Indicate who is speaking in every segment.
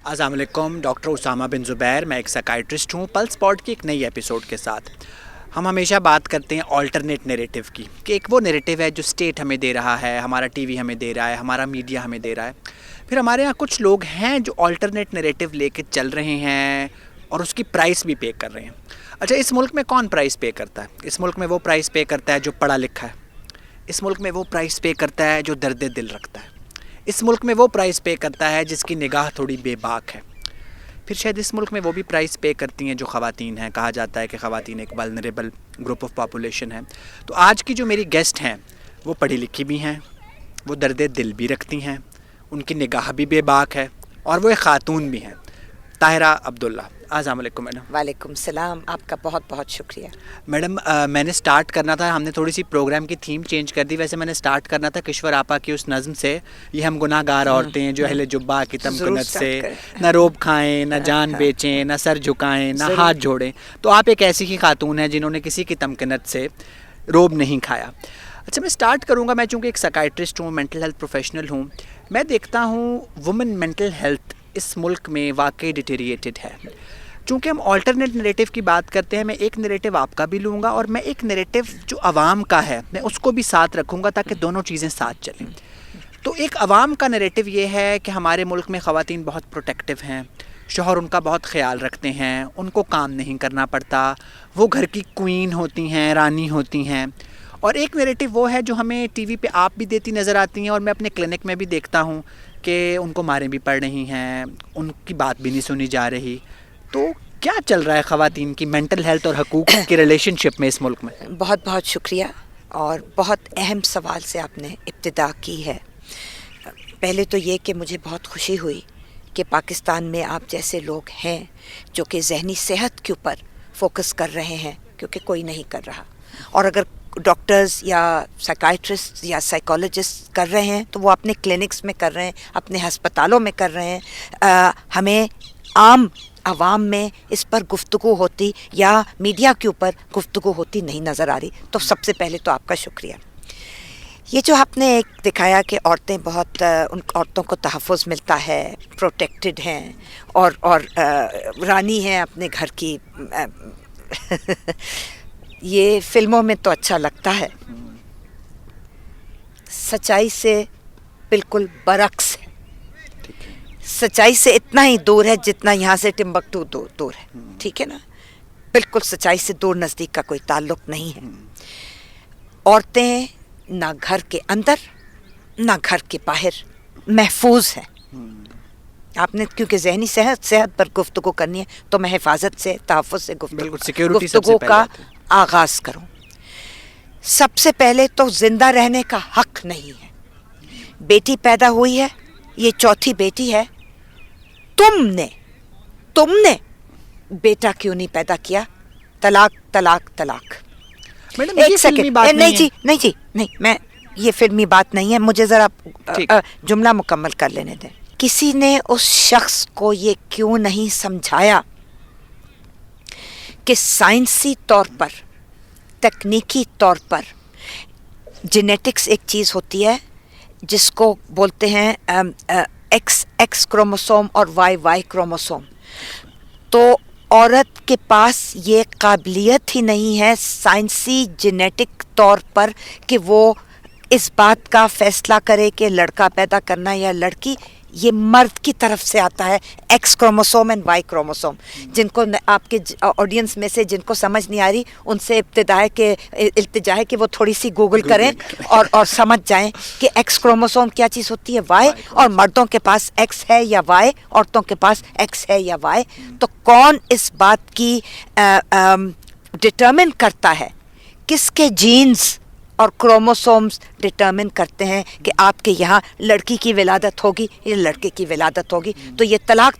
Speaker 1: السلام علیکم، ڈاکٹر اسامہ بن زبیر، میں ایک سائیکائٹرسٹ ہوں پلس پوڈ کی ایک نئی ایپیسوڈ کے ساتھ۔ ہم ہمیشہ بات کرتے ہیں آلٹرنیٹ نیریٹو کی، کہ ایک وہ نیریٹو ہے جو اسٹیٹ ہمیں دے رہا ہے، ہمارا ٹی وی ہمیں دے رہا ہے، ہمارا میڈیا ہمیں دے رہا ہے۔ پھر ہمارے یہاں کچھ لوگ ہیں جو آلٹرنیٹ نیریٹو لے کے چل رہے ہیں اور اس کی پرائس بھی پے کر رہے ہیں۔ اچھا، اس ملک میں کون پرائس پے کرتا ہے؟ اس ملک میں وہ پرائس پے کرتا ہے جو پڑھا لکھا ہے۔ اس ملک میں وہ پرائس پے کرتا ہے جو درد دل رکھتا ہے۔ اس ملک میں وہ پرائس پے کرتا ہے جس کی نگاہ تھوڑی بے باک ہے۔ پھر شاید اس ملک میں وہ بھی پرائس پے کرتی ہیں جو خواتین ہیں۔ کہا جاتا ہے کہ خواتین ایک ولنریبل گروپ آف پاپولیشن ہے۔ تو آج کی جو میری گیسٹ ہیں وہ پڑھی لکھی بھی ہیں، وہ درد دل بھی رکھتی ہیں، ان کی نگاہ بھی بے باک ہے، اور وہ ایک خاتون بھی ہیں۔ طاہرہ عبداللہ، السلام علیکم میڈم۔
Speaker 2: وعلیکم السلام، آپ کا بہت بہت شکریہ۔
Speaker 1: میڈم، میں نے سٹارٹ کرنا تھا، ہم نے تھوڑی سی پروگرام کی تھیم چینج کر دی۔ ویسے میں نے سٹارٹ کرنا تھا کشور آپا کی اس نظم سے، یہ ہم گناہ گار عورتیں جو اہل جبہ کی تمکنت سے نہ روب کھائیں، نہ جان بیچیں، نہ سر جھکائیں، نہ ہاتھ جوڑیں۔ تو آپ ایک ایسی ہی خاتون ہیں جنہوں نے کسی کی تمکنت سے روب نہیں کھایا۔ اچھا، میں سٹارٹ کروں گا، میں چونکہ ایک سائیکائٹرسٹ ہوں، مینٹل ہیلتھ پروفیشنل ہوں، میں دیکھتا ہوں وومن مینٹل ہیلتھ اس ملک میں واقعی ڈیٹیریٹڈ ہے۔ چونکہ ہم آلٹرنیٹ نیریٹو کی بات کرتے ہیں، میں ایک نیریٹو آپ کا بھی لوں گا اور میں ایک نیریٹو جو عوام کا ہے میں اس کو بھی ساتھ رکھوں گا تاکہ دونوں چیزیں ساتھ چلیں۔ تو ایک عوام کا نیریٹو یہ ہے کہ ہمارے ملک میں خواتین بہت پروٹیکٹیو ہیں، شوہر ان کا بہت خیال رکھتے ہیں، ان کو کام نہیں کرنا پڑتا، وہ گھر کی کوئین ہوتی ہیں، رانی ہوتی ہیں۔ اور ایک نیریٹو وہ ہے جو ہمیں ٹی وی پہ آپ بھی دیتی نظر آتی ہیں اور میں اپنے کلینک میں بھی دیکھتا ہوں کہ ان کو ماریں بھی پڑ رہی ہیں، ان کی بات بھی نہیں سنی جا رہی۔ تو کیا چل رہا ہے خواتین کی مینٹل ہیلتھ اور حقوق کی ریلیشن شپ میں اس ملک میں؟
Speaker 2: بہت بہت شکریہ، اور بہت اہم سوال سے آپ نے ابتدا کی ہے۔ پہلے تو یہ کہ مجھے بہت خوشی ہوئی کہ پاکستان میں آپ جیسے لوگ ہیں جو کہ ذہنی صحت کے اوپر فوکس کر رہے ہیں، کیونکہ کوئی نہیں کر رہا۔ اور اگر ڈاکٹرز یا سائیکائٹرسٹ یا سائیکالوجسٹ کر رہے ہیں تو وہ اپنے کلینکس میں کر رہے ہیں، اپنے ہسپتالوں میں کر رہے ہیں۔ ہمیں عام عوام میں اس پر گفتگو ہوتی یا میڈیا کے اوپر گفتگو ہوتی نہیں نظر آ رہی، تو سب سے پہلے تو آپ کا شکریہ۔ یہ جو آپ نے ایک دکھایا کہ عورتیں بہت ان عورتوں کو تحفظ ملتا ہے، پروٹیکٹڈ ہیں اور رانی ہیں اپنے گھر کی، یہ فلموں میں تو اچھا لگتا ہے، سچائی سے بالکل برعکس ہے۔ سچائی سے اتنا ہی دور ہے جتنا یہاں سے ٹمبکٹو دور ہے، ٹھیک ہے نا؟ بالکل سچائی سے دور نزدیک کا کوئی تعلق نہیں ہے۔ عورتیں نہ گھر کے اندر نہ گھر کے باہر محفوظ ہیں۔ آپ نے کیونکہ ذہنی صحت پر گفتگو کرنی ہے تو میں حفاظت سے، تحفظ سے گفتگو کا آغاز کروں۔ سب سے پہلے تو زندہ رہنے کا حق نہیں ہے۔ بیٹی پیدا ہوئی ہے، یہ چوتھی بیٹی ہے، تم نے بیٹا کیوں نہیں پیدا کیا؟ طلاق طلاق طلاق۔ ایک سیکنڈ، نہیں، میں یہ فلمی بات نہیں ہے، مجھے ذرا جملہ مکمل کر لینے دیں۔ کسی نے اس شخص کو یہ کیوں نہیں سمجھایا کہ سائنسی طور پر، تکنیکی طور پر جینیٹکس ایک چیز ہوتی ہے جس کو بولتے ہیں ایکس کروموسوم اور وائی کروموسوم۔ تو عورت کے پاس یہ قابلیت ہی نہیں ہے سائنسی جینیٹک طور پر کہ وہ اس بات کا فیصلہ کرے کہ لڑکا پیدا کرنا یا لڑکی۔ یہ مرد کی طرف سے آتا ہے، X chromosome and Y chromosome. جن کو آپ کے آڈینس میں سے جن کو سمجھ نہیں آ رہی ان سے التجا ہے کہ وہ تھوڑی سی گوگل کریں اور سمجھ جائیں کہ ایکس کروموسوم کیا چیز ہوتی ہے، وائی، اور مردوں کے پاس ایکس ہے یا وائی، عورتوں کے پاس ایکس ہے یا وائی۔ تو کون اس بات کی ڈٹرمن کرتا ہے؟ کس کے جینز اور کروموسومز ڈٹرمن کرتے ہیں کہ آپ کے یہاں لڑکی کی ولادت ہوگی یا لڑکے کی ولادت ہوگی؟ تو یہ طلاق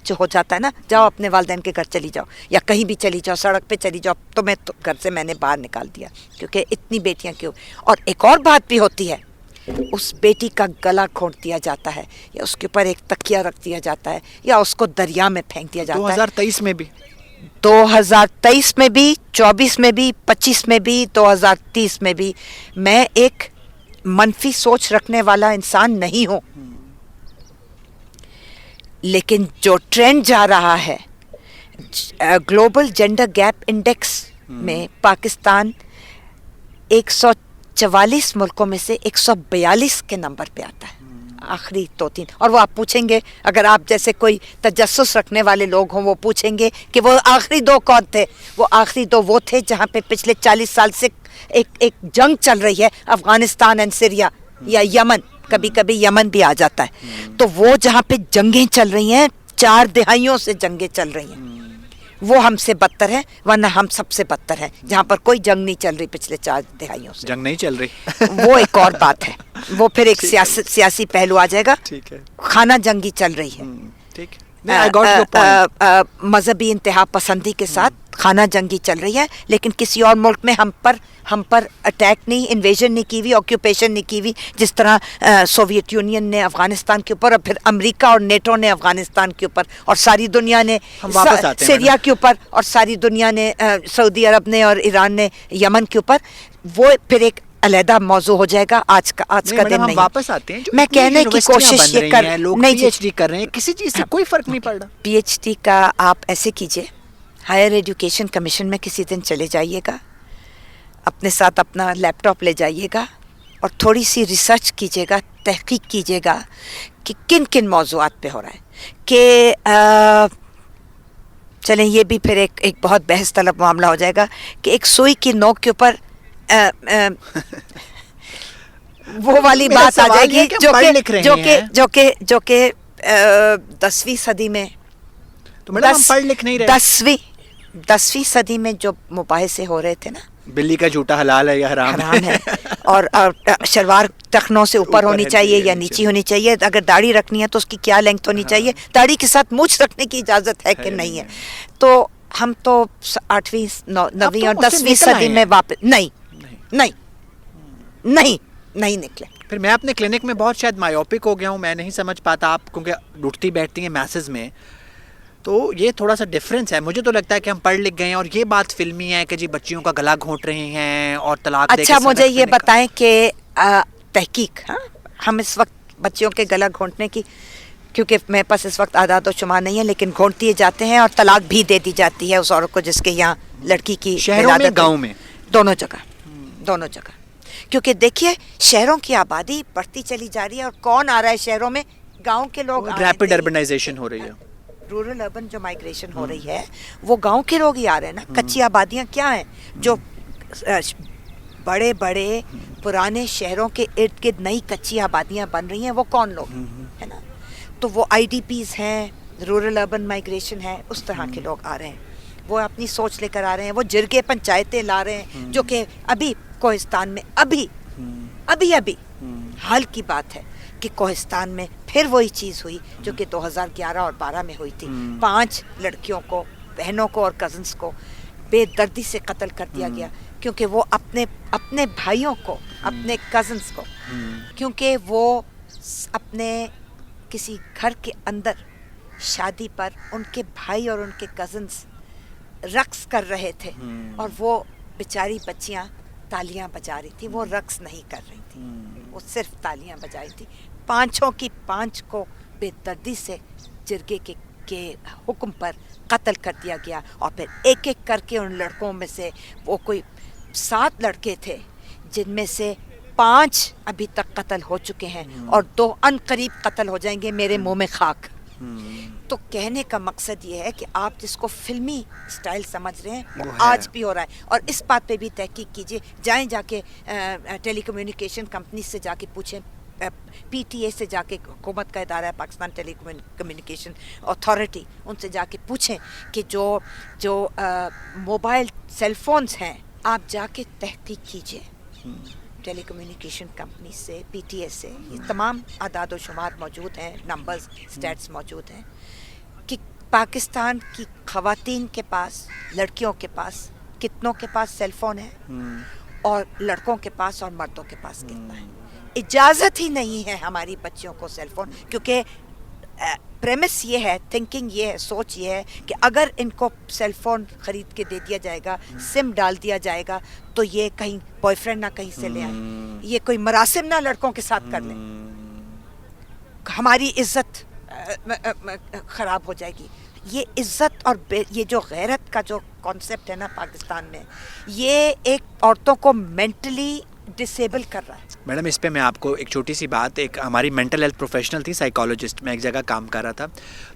Speaker 2: جو ہو جاتا ہے نا، جاؤ اپنے والدین کے گھر چلی جاؤ یا کہیں بھی چلی جاؤ، سڑک پہ چلی جاؤ، تو میں گھر سے میں نے باہر نکال دیا کیونکہ اتنی بیٹیاں کیوں۔ اور ایک اور بات بھی ہوتی ہے، اس بیٹی کا گلا گھونٹ دیا جاتا ہے یا اس کے اوپر ایک تکیہ رکھ دیا جاتا ہے یا اس کو دریا میں پھینک دیا جاتا ہے۔
Speaker 1: 2023 میں بھی،
Speaker 2: 2023 میں بھی، 24 میں بھی، 25 میں بھی، 2030 میں بھی میں ایک منفی سوچ رکھنے والا انسان نہیں ہوں۔ لیکن جو ٹرینڈ جا رہا ہے گلوبل جینڈر گیپ انڈیکس میں پاکستان 144 ملکوں میں سے 142 کے نمبر پہ آتا ہے، آخری 2-3. اور وہ آپ پوچھیں گے، اگر آپ جیسے کوئی تجسس رکھنے والے لوگ ہوں، وہ پوچھیں گے کہ وہ آخری 2 کون تھے، وہ آخری 2 وہ تھے جہاں پہ پچھلے 40 سال سے ایک جنگ چل رہی ہے، افغانستان اینڈ سیریا یا یمن، کبھی کبھی یمن بھی آ جاتا ہے. تو وہ جہاں پہ جنگیں چل رہی ہیں، 4 دہائیوں سے جنگیں چل رہی ہیں، وہ ہم سے بدتر ہے، ورنہ ہم سب سے بدتر ہیں. جہاں پر کوئی جنگ نہیں چل رہی پچھلے 4 دہائیوں سے،
Speaker 1: جنگ نہیں چل رہی
Speaker 2: وہ ایک اور بات ہے، وہ پھر ایک سیاسی پہلو آ جائے گا.
Speaker 1: ٹھیک ہے،
Speaker 2: خانہ جنگی چل رہی ہے،
Speaker 1: ٹھیک ہے، I got your point.
Speaker 2: مذہبی انتہا پسندی کے ساتھ خانہ جنگی چل رہی ہے، لیکن کسی اور ملک میں ہم پر اٹیک نہیں، انویژن نہیں کی ہوئی، آکیوپیشن نہیں کی ہوئی، جس طرح سوویت یونین نے افغانستان کے اوپر، اور پھر امریکہ اور نیٹو نے افغانستان کے اوپر، اور ساری دنیا نے سیریا کے اوپر، اور ساری دنیا نے سعودی عرب نے اور ایران نے یمن کے اوپر. وہ پھر ایک علیحدہ موضوع ہو جائے گا، آج کا دن نہیں.
Speaker 1: واپس آتے ہیں،
Speaker 2: میں کہنے کی کوشش یہ کر
Speaker 1: لوگ
Speaker 2: نہیں
Speaker 1: پی ایچ ڈی کر رہے ہیں، کسی چیز سے کوئی فرق نہیں پڑ رہا.
Speaker 2: پی ایچ ڈی کا آپ ایسے کیجئے، ہائر ایجوکیشن کمیشن میں کسی دن چلے جائیے گا، اپنے ساتھ اپنا لیپ ٹاپ لے جائیے گا اور تھوڑی سی ریسرچ کیجیے گا، تحقیق کیجیے گا کہ کن کن موضوعات پہ ہو رہا ہے. کہ چلیں یہ بھی پھر ایک بہت بحث طلب معاملہ ہو جائے گا کہ ایک سوئی کی نوک کے اوپر وہ والی بات آ جائے گی جو کہ 10ویں صدی میں،
Speaker 1: تو میڈم ہم پڑھ لکھ نہیں رہے.
Speaker 2: 10ویں صدی میں جو مباحثے ہو رہے تھے نا،
Speaker 1: بلی کا جھوٹا حلال ہے یا حرام
Speaker 2: ہے، اور شلوار ٹخنوں سے اوپر ہونی چاہیے یا نیچی ہونی چاہیے، اگر داڑھی رکھنی ہے تو اس کی کیا لینگتھ ہونی چاہیے، داڑھی کے ساتھ مونچھ رکھنے کی اجازت ہے کہ نہیں ہے. تو ہم تو 8ویں 9ویں اور 10ویں صدی میں واپس نہیں نکلے.
Speaker 1: پھر میں اپنے کلینک میں بہت شاید مایوپک ہو گیا ہوں، میں نہیں سمجھ پاتا آپ کیونکہ اٹھتی بیٹھتی ہیں میسز میں، تو یہ تھوڑا سا ڈفرینس ہے. مجھے تو لگتا ہے کہ ہم پڑھ لکھ گئے ہیں اور یہ بات فلمی ہے کہ جی بچیوں کا گلا گھونٹ رہے ہیں اور طلاق دے کے.
Speaker 2: اچھا مجھے یہ بتائیں کہ تحقیق، ہم اس وقت بچیوں کے گلا گھونٹنے کی، کیونکہ میرے پاس اس وقت اعداد و شمار نہیں ہے، لیکن گھونٹ دیے جاتے ہیں اور طلاق بھی دے دی جاتی ہے اس عورت کو جس کے یہاں لڑکی کی
Speaker 1: شہروں میں گاؤں میں
Speaker 2: دونوں جگہ. کیونکہ دیکھیے شہروں کی آبادی بڑھتی چلی جا رہی ہے، اور کون آ رہا ہے شہروں میں؟ گاؤں کے لوگ.
Speaker 1: ریپڈ اربنائزیشن ہو رہی ہے،
Speaker 2: رورل اربن جو مائگریشن ہو رہی ہے وہ گاؤں کے لوگ ہی آ رہے ہیں نا. کچی آبادیاں کیا ہیں؟ جو بڑے بڑے پرانے شہروں کے ارد گرد نئی کچی آبادیاں بن رہی ہیں، وہ کون لوگ ہے نا؟ تو وہ آئی ڈی پیز ہیں، رورل اربن مائگریشن ہے، اس طرح کے لوگ آ رہے ہیں. وہ اپنی سوچ لے کر آ رہے ہیں، وہ جرگے پنچایتیں لا رہے ہیں، جو کہ ابھی کوہستان میں ابھی حال کی بات ہے کہ کوہستان میں پھر وہی چیز ہوئی جو کہ 2011 اور 12 میں ہوئی تھی. 5 لڑکیوں کو، بہنوں کو اور کزنس کو بے دردی سے قتل کر دیا گیا، کیونکہ وہ اپنے بھائیوں کو، اپنے کزنس کو، کیونکہ وہ اپنے کسی گھر کے اندر شادی پر ان کے بھائی اور ان کے کزنس رقص کر رہے تھے، اور وہ بیچاری بچیاں تالیاں بجا رہی تھی. وہ رقص نہیں کر رہی تھی، وہ صرف تالیاں بجائی تھی. 5 کو بے دردی سے جرگے کے حکم پر قتل کر دیا گیا. اور پھر ایک ایک کر کے ان لڑکوں میں سے وہ کوئی 7 لڑکے تھے، جن میں سے 5 ابھی تک قتل ہو چکے ہیں، اور 2 ان قریب قتل ہو جائیں گے. میرے منہ میں خاک. تو کہنے کا مقصد یہ ہے کہ آپ جس کو فلمی سٹائل سمجھ رہے ہیں وہ آج بھی ہو رہا ہے. اور اس بات پہ بھی تحقیق کیجئے، جائیں جا کے ٹیلی کمیونیکیشن کمپنی سے جا کے پوچھیں، پی ٹی اے سے جا کے، حکومت کا ادارہ ہے پاکستان ٹیلی کمیونیکیشن اتھارٹی، ان سے جا کے پوچھیں کہ جو موبائل سیل فونز ہیں، آپ جا کے تحقیق کیجئے ٹیلی کمیونیکیشن کمپنی سے، پی ٹی اے سے. یہ تمام اعداد و شمار موجود ہیں، نمبرز، سٹیٹس موجود ہیں کہ پاکستان کی خواتین کے پاس، لڑکیوں کے پاس، کتنوں کے پاس سیل فون ہے، اور لڑکوں کے پاس اور مردوں کے پاس کتنا ہے. اجازت ہی نہیں ہے ہماری بچیوں کو سیل فون، کیونکہ پریمس یہ ہے، تھنکنگ یہ ہے، سوچ یہ ہے کہ اگر ان کو سیل فون خرید کے دے دیا جائے گا، سم ڈال دیا جائے گا، تو یہ کہیں بوائے فرینڈ نہ کہیں سے لے آئیں، یہ کوئی مراسم نہ لڑکوں کے ساتھ کر لیں. ہماری عزت خراب ہو جائے گی. یہ عزت اور یہ جو غیرت کا جو کانسیپٹ ہے نا پاکستان میں, یہ ایک عورتوں کو مینٹلی ڈسیبل کر رہا ہے.
Speaker 1: میڈم اس پہ میں آپ کو ایک چھوٹی سی بات, ایک ہماری مینٹل ہیلتھ پروفیشنل تھی, سائیکالوجسٹ, میں ایک جگہ کام کر رہا تھا,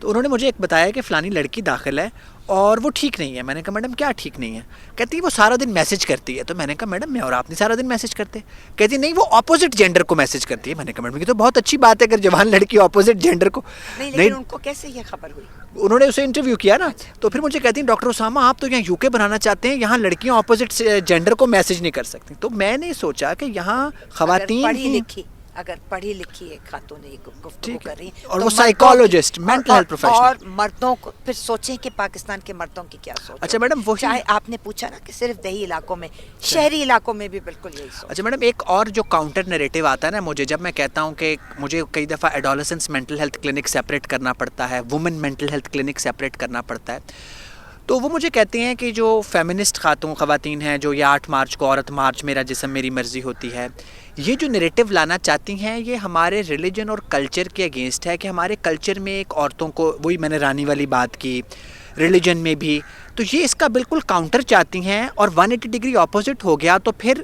Speaker 1: تو انہوں نے مجھے ایک بتایا کہ فلانی لڑکی داخل ہے اور وہ ٹھیک نہیں ہے. میں نے کہا میڈم کیا ٹھیک نہیں ہے؟ کہتی وہ سارا دن میسج کرتی ہے. تو میں نے کہا میڈم میں اور آپ نہیں سارا دن میسج کرتے؟ کہتی نہیں وہ اپوزٹ جینڈر کو میسج کرتی ہے. میں نے کہا میڈم یہ تو بہت اچھی بات ہے اگر جوان لڑکی اپوزٹ جینڈر کو.
Speaker 2: نہیں لیکن ان کو کیسے یہ خبر ہوئی؟
Speaker 1: انہوں نے اسے انٹرویو کیا نا, تو پھر مجھے کہتی ہیں ڈاکٹر اسامہ آپ تو یہاں یو کے بنانا چاہتے ہیں, یہاں لڑکیاں اپوزٹ جینڈر کو میسج نہیں کر سکتی. تو میں نے سوچا کہ یہاں خواتین
Speaker 2: اگر پڑھی لکھی ایک خاتون یہ گفتگو کر رہی ہیں
Speaker 1: اور وہ سائیکالوجسٹ, مینٹل ہیلتھ پروفیشنل,
Speaker 2: اور مردوں کو پھر سوچیں کہ پاکستان کے مردوں کی کیا سوچ.
Speaker 1: اچھا میڈم وہ
Speaker 2: چاہے آپ نے پوچھا نا کہ صرف دیہی علاقوں میں, شہری علاقوں میں بھی بالکل یہی سوچ.
Speaker 1: اچھا میڈم ایک اور جو کاؤنٹر نیریٹو آتا ہے نا مجھے, جب میں کہتا ہوں کہ مجھے کئی دفعہ adolescence mental health clinic separate کرنا پڑتا ہے, woman mental health clinic separate کرنا پڑتا ہے, تو وہ مجھے کہتے ہیں کہ جو فیمنسٹ خواتین ہیں جو یہ 8 مارچ کو عورت مارچ میرا جسم میری مرضی ہوتی ہے, یہ جو نیریٹو لانا چاہتی ہیں یہ ہمارے ریلیجن اور کلچر کے اگینسٹ ہے کہ ہمارے کلچر میں ایک عورتوں کو, وہی میں نے رانی والی بات کی, ریلیجن میں بھی, تو یہ اس کا بالکل کاؤنٹر چاہتی ہیں. اور 180 ڈگری اپوزٹ ہو گیا تو پھر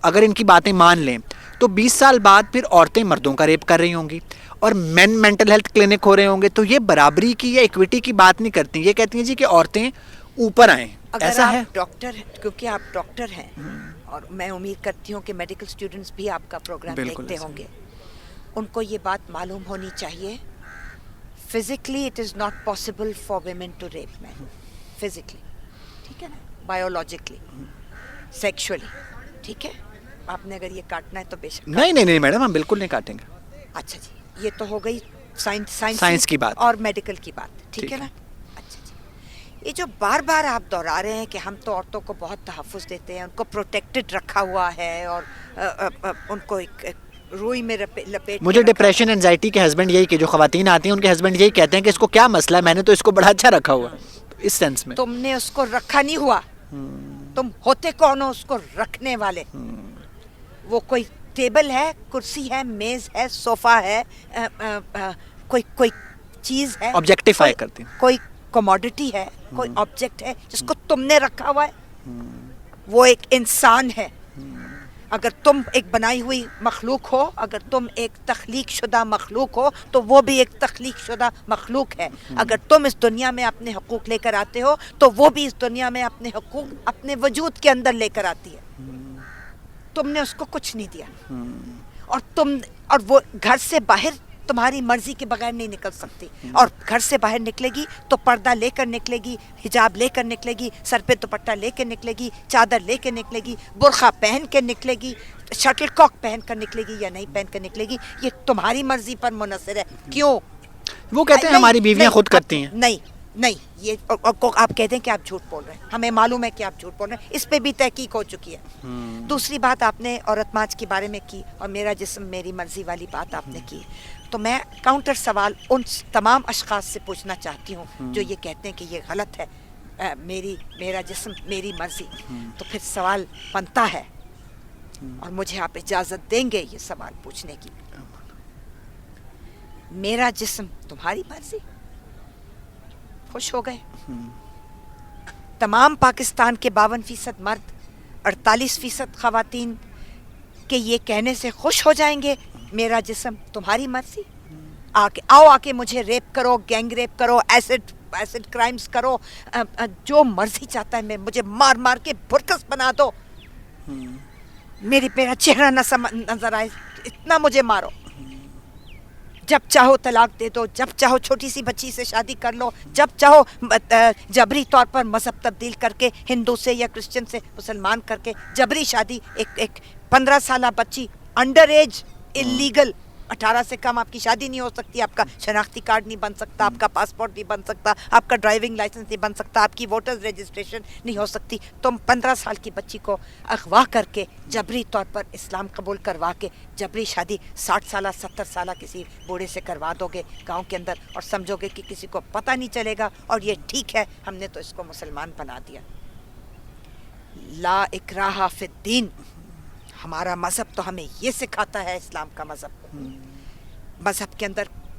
Speaker 1: اگر ان کی باتیں مان لیں تو 20 سال بعد پھر عورتیں مردوں کا ریپ کر رہی ہوں گی اور مین مینٹل ہیلتھ کلینک ہو رہے ہوں گے. تو یہ برابری کی یا ایکویٹی کی بات نہیں کرتی, یہ کہتی ہیں جی کہ عورتیں اوپر آئیں. ایسا ہے
Speaker 2: ڈاکٹر, کیونکہ آپ ڈاکٹر ہیں اور میں امید کرتی ہوں کہ میڈیکل اسٹوڈنٹس بھی آپ کا پروگرام دیکھتے ہوں گے, ان کو یہ بات معلوم ہونی چاہیے physically it is not possible for women to rape men, physically ٹھیک ہے نا, بایولوجیکلی, سیکشولی ٹھیک ہے. آپ نے اگر یہ کاٹنا ہے تو بے شک.
Speaker 1: نہیں میڈم ہم بالکل نہیں کاٹیں گے.
Speaker 2: اچھا جی, یہ تو ہو گئی
Speaker 1: سائنس کی بات
Speaker 2: اور میڈیکل کی بات, ٹھیک ہے نا. اچھا جی, یہ جو بار بار آپ دہرا رہے ہیں کہ ہم تو عورتوں کو بہت تحفظ دیتے ہیں, ان کو پروٹیکٹڈ رکھا ہوا ہے اور ان کو ایک روئی میں لپیٹ.
Speaker 1: مجھے ڈپریشن انزائٹی کے ہسبینڈ یہی کہ جو خواتین آتی ہیں ان کے ہسبینڈ یہی کہتے ہیں کہ اس کو کیا مسئلہ ہے, میں نے تو اس کو بڑا اچھا رکھا ہوا. اس سینس میں
Speaker 2: تم نے اس کو رکھا نہیں ہوا, تم ہوتے کون ہو اس کو رکھنے والے. وہ کوئی ٹیبل ہے, کرسی ہے, میز ہے, صوفہ ہے, کوئی چیز ہے,
Speaker 1: آبجیکٹیفائی کرتی ہیں,
Speaker 2: کوئی کموڈٹی ہے, کوئی آبجیکٹ ہے جس کو تم نے رکھا ہوا ہے. وہ ایک انسان ہے. اگر تم ایک بنائی ہوئی مخلوق ہو, اگر تم ایک تخلیق شدہ مخلوق ہو تو وہ بھی ایک تخلیق شدہ مخلوق ہے. اگر تم اس دنیا میں اپنے حقوق لے کر آتے ہو تو وہ بھی اس دنیا میں اپنے حقوق اپنے وجود کے اندر لے کر آتی ہے. تم نے اس کو کچھ نہیں دیا, اور وہ گھر سے باہر تمہاری مرضی کے بغیر نہیں نکل سکتی, اور گھر سے باہر نکلے گی تو پردہ لے کر نکلے گی, حجاب لے کر نکلے گی, سر پہ دوپٹہ لے کے نکلے گی, چادر لے کے نکلے گی, برقع پہن کے نکلے گی, شٹل کاک پہن کر نکلے گی یا نہیں پہن کر نکلے گی. یہ تمہاری مرضی پر منحصر ہے. کیوں؟
Speaker 1: وہ کہتے ہیں ہماری بیویاں خود کرتی ہیں.
Speaker 2: نہیں, یہ آپ کہتے ہیں کہ آپ جھوٹ بول رہے ہیں, ہمیں معلوم ہے کہ آپ جھوٹ بول رہے ہیں, اس پہ بھی تحقیق ہو چکی ہے. دوسری بات آپ نے عورت مارچ کے بارے میں کی اور میرا جسم میری مرضی والی بات آپ نے کی, تو میں کاؤنٹر سوال ان تمام اشخاص سے پوچھنا چاہتی ہوں جو یہ کہتے ہیں کہ یہ غلط ہے, میرا جسم میری مرضی. تو پھر سوال بنتا ہے, اور مجھے آپ اجازت دیں گے یہ سوال پوچھنے کی, میرا جسم تمہاری مرضی. خوش ہو گئے تمام پاکستان کے 52% مرد, 48% خواتین کہ یہ کہنے سے خوش ہو جائیں گے میرا جسم تمہاری مرضی. آ کے مجھے ریپ کرو, گینگ ریپ کرو, ایسڈ کرائمز کرو, جو مرضی چاہتا ہے مجھے مار مار کے برکس بنا دو, میرا چہرہ نہ نظر آئے, اتنا مجھے مارو. جب چاہو طلاق دے دو, جب چاہو چھوٹی سی بچی سے شادی کر لو, جب چاہو جبری طور پر مذہب تبدیل کر کے ہندو سے یا کرسچن سے مسلمان کر کے جبری شادی. ایک 15 سالہ بچی انڈر ایج اللیگل, 18 سے کم آپ کی شادی نہیں ہو سکتی, آپ کا شناختی کارڈ نہیں بن سکتا, آپ کا پاسپورٹ نہیں بن سکتا, آپ کا ڈرائیونگ لائسنس نہیں بن سکتا, آپ کی ووٹرز رجسٹریشن نہیں ہو سکتی. تم 15 سال کی بچی کو اغوا کر کے جبری طور پر اسلام قبول کروا کے جبری شادی 60 سالہ 70 سالہ کسی بوڑھے سے کروا دو گے گاؤں کے اندر, اور سمجھو گے کہ کسی کو پتہ نہیں چلے گا اور یہ ٹھیک ہے, ہم نے تو اس کو مسلمان بنا دیا. لا اکراہ فی الدین, ہمارا مذہب تو ہمیں یہ سکھاتا ہے, اسلام کا مذہب کے اندر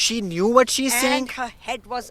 Speaker 1: she knew what she is saying,
Speaker 2: and her head was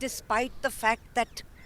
Speaker 2: despite the fact that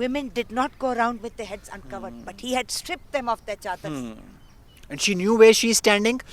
Speaker 2: women did not go around with their heads uncovered, but he had stripped them of their chadars.
Speaker 1: And she knew where she is standing.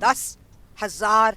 Speaker 2: 10,000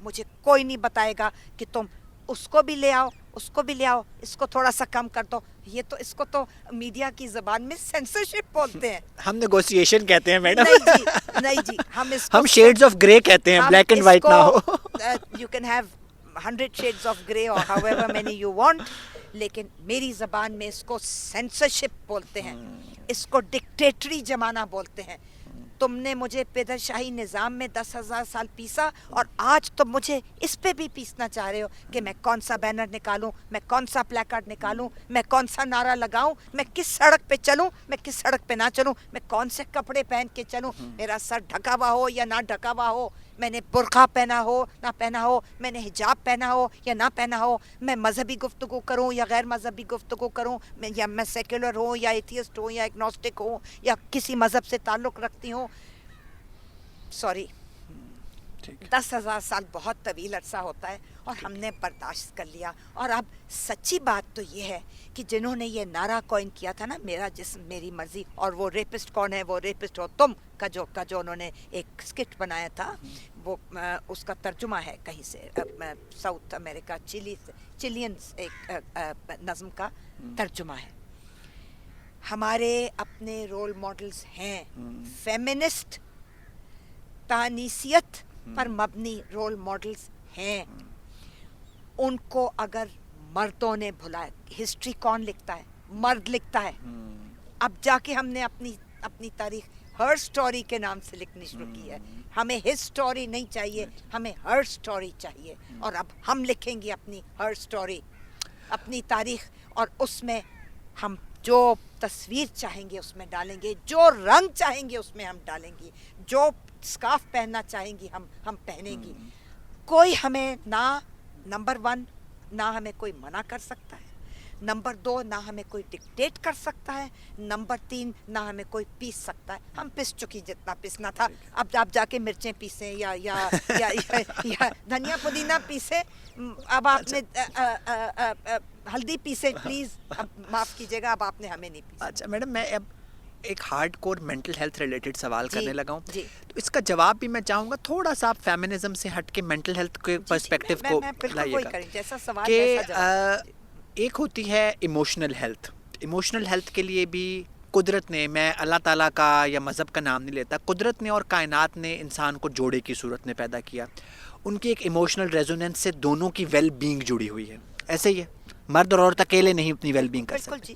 Speaker 2: مجھے کوئی نہیں بتائے گا کہ تم اس کو بھی لے آؤ, اس کو بھی لے آؤ, اس کو تھوڑا سا کم کر دو. یہ تو اس کو تو میڈیا کی زبان میں سینسرشپ بولتے ہیں.
Speaker 1: ہم نیگوسیشن کہتے ہیں میڈم.
Speaker 2: نہیں جی, نہیں جی, ہم اس کو
Speaker 1: ہم شیڈز آف گرے کہتے ہیں, بلیک اینڈ وائٹ نہ ہو.
Speaker 2: You can have 100 shades of grey or however many you want, لیکن میری زبان میں اس کو سینسرشپ بولتے ہیں, اس کو ڈکٹیٹری زمانہ بولتے ہیں. تم نے مجھے پیدر شاہی نظام میں 10,000 سال پیسا, اور آج تم مجھے اس پہ بھی پیسنا چاہ رہے ہو کہ میں کون سا بینر نکالوں, میں کون سا پلیکارڈ نکالوں, میں کون سا نعرہ لگاؤں, میں کس سڑک پہ چلوں, میں کس سڑک پہ نہ چلوں, میں کون سے کپڑے پہن کے چلوں, میرا سر ڈھکا ہوا ہو یا نہ ڈھکا ہوا ہو, میں نے برقع پہنا ہو نہ پہنا ہو, میں نے حجاب پہنا ہو یا نہ پہنا ہو, میں مذہبی گفتگو کروں یا غیر مذہبی گفتگو کروں, یا میں سیکولر ہوں یا ایتھیسٹ ہوں یا ایگنوسٹک ہوں یا کسی مذہب سے تعلق رکھتی ہوں. سوری, 10,000 سال بہت طویل عرصہ ہوتا ہے اور ہم نے برداشت کر لیا. اور اب سچی بات تو یہ ہے کہ جنہوں نے یہ نعرہ کوئن کیا تھا نا, میرا جسم میری مرضی, اور وہ ریپسٹ کون ہے, وہ ریپسٹ ہو تم کا جو انہوں نے ایک اسکٹ بنایا تھا, وہ اس کا ترجمہ ہے کہیں سے ساؤتھ امریکہ, چلی سے, چلین ایک نظم کا ترجمہ ہے. ہمارے اپنے رول ماڈلز ہیں, فیمنسٹ تانیسیت پر مبنی رول ماڈلز ہیں. ان کو اگر مردوں نے بھلایا, ہسٹری کون لکھتا ہے, مرد لکھتا ہے. اب جا کے ہم نے اپنی تاریخ ہر سٹوری کے نام سے لکھنی شروع کی ہے. ہمیں ہز سٹوری نہیں چاہیے, ہمیں ہر سٹوری چاہیے. اور اب ہم لکھیں گے اپنی ہر سٹوری, اپنی تاریخ, اور اس میں ہم جو تصویر چاہیں گے اس میں ڈالیں گے, جو رنگ چاہیں گے اس میں ہم ڈالیں گے, جو اسکارف پہننا چاہیں گی ہم پہنیں گی. کوئی ہمیں نہ نمبر 1 نہ ہمیں کوئی منع کر سکتا ہے, نمبر 2 نہ ہمیں کوئی ڈکٹیٹ کر سکتا ہے, نمبر 3 نہ ہمیں کوئی پیس سکتا ہے. ہم پس چکی جتنا پسنا تھا. اب آپ جا کے مرچیں پیسیں یا دھنیا پودینہ پیسیں. اب آپ نے ہلدی پیسے, پلیز اب معاف کیجیے گا, اب آپ نے ہمیں نہیں پیسا.
Speaker 1: اچھا میڈم, میں اب ایک hard core mental health related سوال کرنے لگا ہوں,
Speaker 2: جی.
Speaker 1: تو اس کا جواب بھی میں چاہوں گا تھوڑا سا آپ فیمنزم سے ہٹ کے مینٹل ہیلتھ کے پرسپیکٹیو کو لائیے گا.
Speaker 2: جیسا سوال
Speaker 1: کہ ایک ہوتی ہے ایموشنل ہیلتھ. ایموشنل ہیلتھ کے لیے بھی قدرت نے, میں اللہ تعالیٰ کا یا مذہب کا نام نہیں لیتا, قدرت نے اور کائنات نے انسان کو جوڑے کی صورت میں پیدا کیا. ان کی ایک ایموشنل ریزوننس سے دونوں کی ویل بینگ جڑی ہوئی ہے. ایسے ہی ہے, مرد اور عورت اکیلے نہیں اپنی ویل بینگ کر سکتے.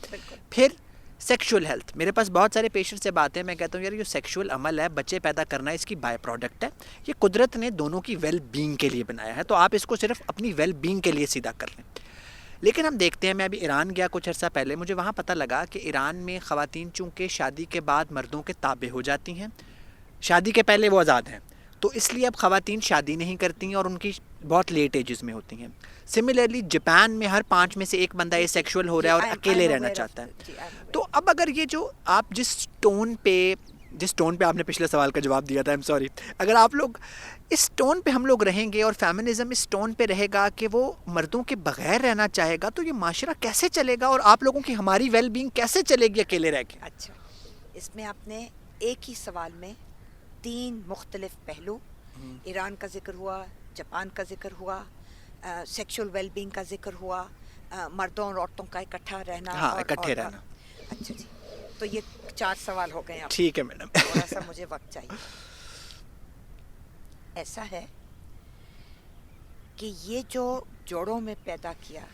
Speaker 1: پھر سیکشول ہیلتھ, میرے پاس بہت سارے پیشنٹ سے باتیں, میں کہتا ہوں یار یہ سیکشول عمل ہے, بچے پیدا کرنا ہے, اس کی بائی پروڈکٹ ہے, یہ قدرت نے دونوں کی ویل بینگ کے لیے بنایا ہے, تو آپ اس کو صرف اپنی ویل بینگ کے لیے سیدھا کر لیں. لیکن ہم دیکھتے ہیں, میں ابھی ایران گیا کچھ عرصہ پہلے, مجھے وہاں پتہ لگا کہ ایران میں خواتین چونکہ شادی کے بعد مردوں کے تابع ہو جاتی ہیں, شادی کے پہلے وہ آزاد ہیں, تو اس لیے اب خواتین شادی نہیں کرتی ہیں اور ان کی بہت لیٹ ایجز میں ہوتی ہیں. سملرلی جاپان میں ہر 5 میں سے ایک بندہ اے سیکشول ہو رہا ہے اور اکیلے رہنا چاہتا ہے. تو اب اگر یہ جو آپ جس ٹون پہ آپ نے پچھلے سوال کا جواب دیا تھا, ایم سوری, اگر آپ لوگ اس ٹون پہ ہم لوگ رہیں گے اور فیمنزم اس ٹون پہ رہے گا کہ وہ مردوں کے بغیر رہنا چاہے گا, تو یہ معاشرہ کیسے چلے گا اور آپ لوگوں کی ہماری ویل بینگ کیسے چلے گی اکیلے رہ کے؟
Speaker 2: اچھا, اس میں آپ نے ایک ہی سوال میں 3 مختلف پہلو, ایران کا ذکر ہوا, جاپان کا ذکر ہوا, سیکشول ویل بینگ کا ذکر ہوا, مردوں اور عورتوں کا اکٹھا رہنا.
Speaker 1: ہاں, اکٹھے رہنا.
Speaker 2: اچھا جی, تو یہ 4 سوال ہو گئے.
Speaker 1: ٹھیک ہے میڈم,
Speaker 2: تھوڑا سا مجھے وقت چاہیے. ایسا ہے کہ یہ جو جوڑوں میں پیدا کیا,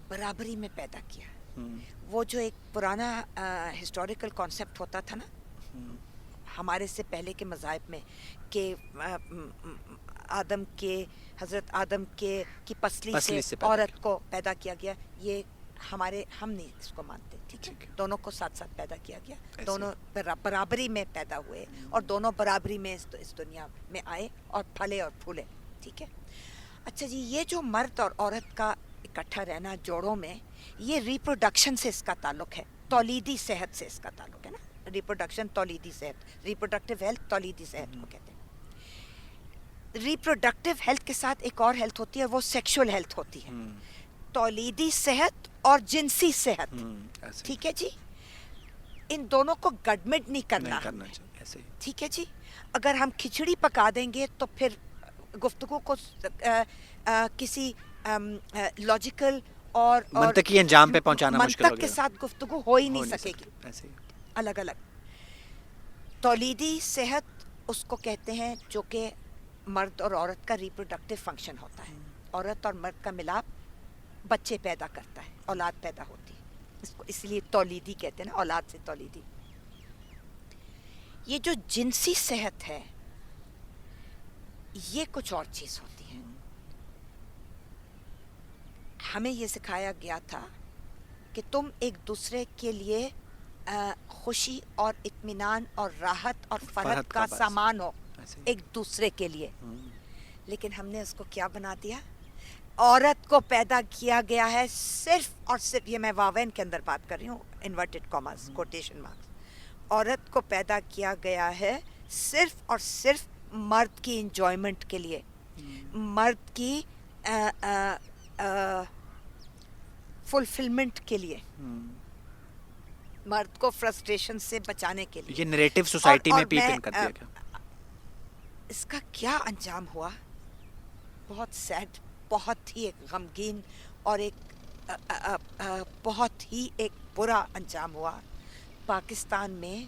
Speaker 2: برابری میں پیدا کیا, وہ جو ایک پرانا ہسٹوریکل کانسیپٹ ہوتا تھا نا ہمارے سے پہلے کے مذاہب میں, کہ حضرت آدم کی پسلی سے عورت کو پیدا کیا گیا, یہ ہم نہیں اس کو مانتے. ٹھیک ہے, دونوں کو ساتھ ساتھ پیدا کیا گیا, دونوں برابری میں پیدا ہوئے اور دونوں برابری میں اس دنیا میں آئے اور پھلے اور پھولے. ٹھیک ہے. اچھا جی, یہ جو مرد اور عورت کا اکٹھا رہنا جوڑوں میں, یہ ریپروڈکشن سے اس کا تعلق ہے, تولیدی صحت سے اس کا تعلق ہے نا. ریپروڈکشن تولیدی صحت, ریپروڈکٹیو ہیلتھ تولیدی صحت کو کہتے ہیں. ریپروڈکٹیو ہیلتھ کے ساتھ ایک اور ہیلتھ ہوتی ہے, وہ سیکشول ہیلتھ ہوتی ہے. تولیدی صحت اور جنسی صحت. ٹھیک ہے جی, ان دونوں کو گڈمٹ نہیں کرنا. ٹھیک ہے جی, اگر ہم کھچڑی پکا دیں گے تو پھر گفتگو کو کسی لاجیکل اور
Speaker 1: منطقی انجام پہ پہنچانا مشکل ہو
Speaker 2: منطق
Speaker 1: گیا.
Speaker 2: کے ساتھ گفتگو ہو ہی نہیں سکے گی.
Speaker 1: ایسے ہی.
Speaker 2: الگ الگ تولیدی صحت اس کو کہتے ہیں جو کہ مرد اور عورت کا ریپروڈکٹیو فنکشن ہوتا ہے. عورت اور مرد کا ملاپ بچے پیدا کرتا ہے, اولاد پیدا ہوتی ہے, اس کو اس لیے تولیدی کہتے ہیں نا, اولاد سے تولیدی. یہ جو جنسی صحت ہے یہ کچھ اور چیز ہوتی ہے. ہمیں یہ سکھایا گیا تھا کہ تم ایک دوسرے کے لیے خوشی اور اطمینان اور راحت اور فرحت کا سامان ہو ایک دوسرے کے لیے. لیکن ہم نے اس کو کیا بنا دیا؟ عورت کو پیدا کیا گیا ہے صرف اور صرف, یہ میں واوین کے اندر بات کر رہی ہوں, انورٹڈ کاماز, کوٹیشن مارکس, عورت کو پیدا کیا گیا ہے صرف اور صرف مرد کی انجوائمنٹ کے لیے, مرد کی فلفلمنٹ کے لیے, مرد کو فرسٹریشن سے بچانے کے لیے.
Speaker 1: یہ نریٹو سوسائٹی میں پیپ ان کر دیا گیا.
Speaker 2: اس کا کیا انجام ہوا؟ بہت سیڈ, بہت ہی ایک غمگین اور ایک بہت ہی ایک برا انجام ہوا. پاکستان میں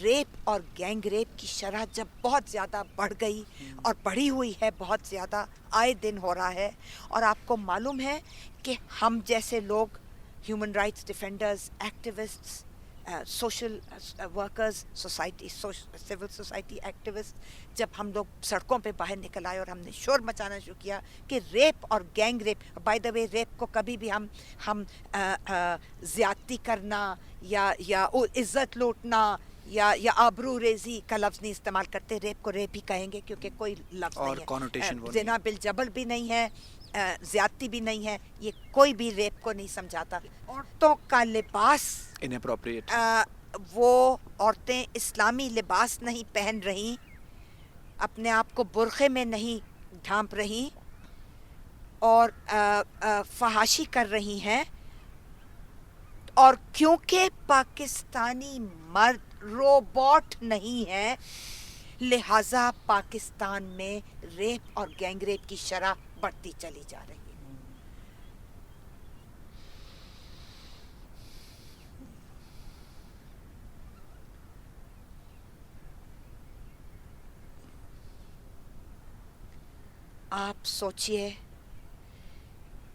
Speaker 2: ریپ اور گینگ ریپ کی شرح جب بہت زیادہ بڑھ گئی اور بڑھی ہوئی ہے, بہت زیادہ آئے دن ہو رہا ہے, اور آپ کو معلوم ہے کہ ہم جیسے لوگ human rights defenders, activists, social workers, society, civil society activist, جب ہم لوگ سڑکوں پہ باہر نکل آئے اور ہم نے شور مچانا شروع کیا کہ ریپ اور gang rape, by the way rape کو کبھی بھی ہم زیادتی کرنا یا عزت لوٹنا یا آبرو ریزی کا لفظ نہیں استعمال کرتے, ریپ کو ریپ ہی کہیں گے کیونکہ کوئی لفظ نہیں ہے, زنا بالجبر بھی نہیں ہے, زیادتی بھی نہیں ہے, یہ کوئی بھی ریپ کو نہیں سمجھاتا. عورتوں کا لباس
Speaker 1: انپروپریٹ,
Speaker 2: وہ عورتیں اسلامی لباس نہیں پہن رہی, اپنے آپ کو برقعے میں نہیں ڈھانپ رہی اور فحاشی کر رہی ہیں, اور کیونکہ پاکستانی مرد روبوٹ نہیں ہے لہٰذا پاکستان میں ریپ اور گینگ ریپ کی شرح بڑھتی چلی جا رہی ہے. آپ سوچئے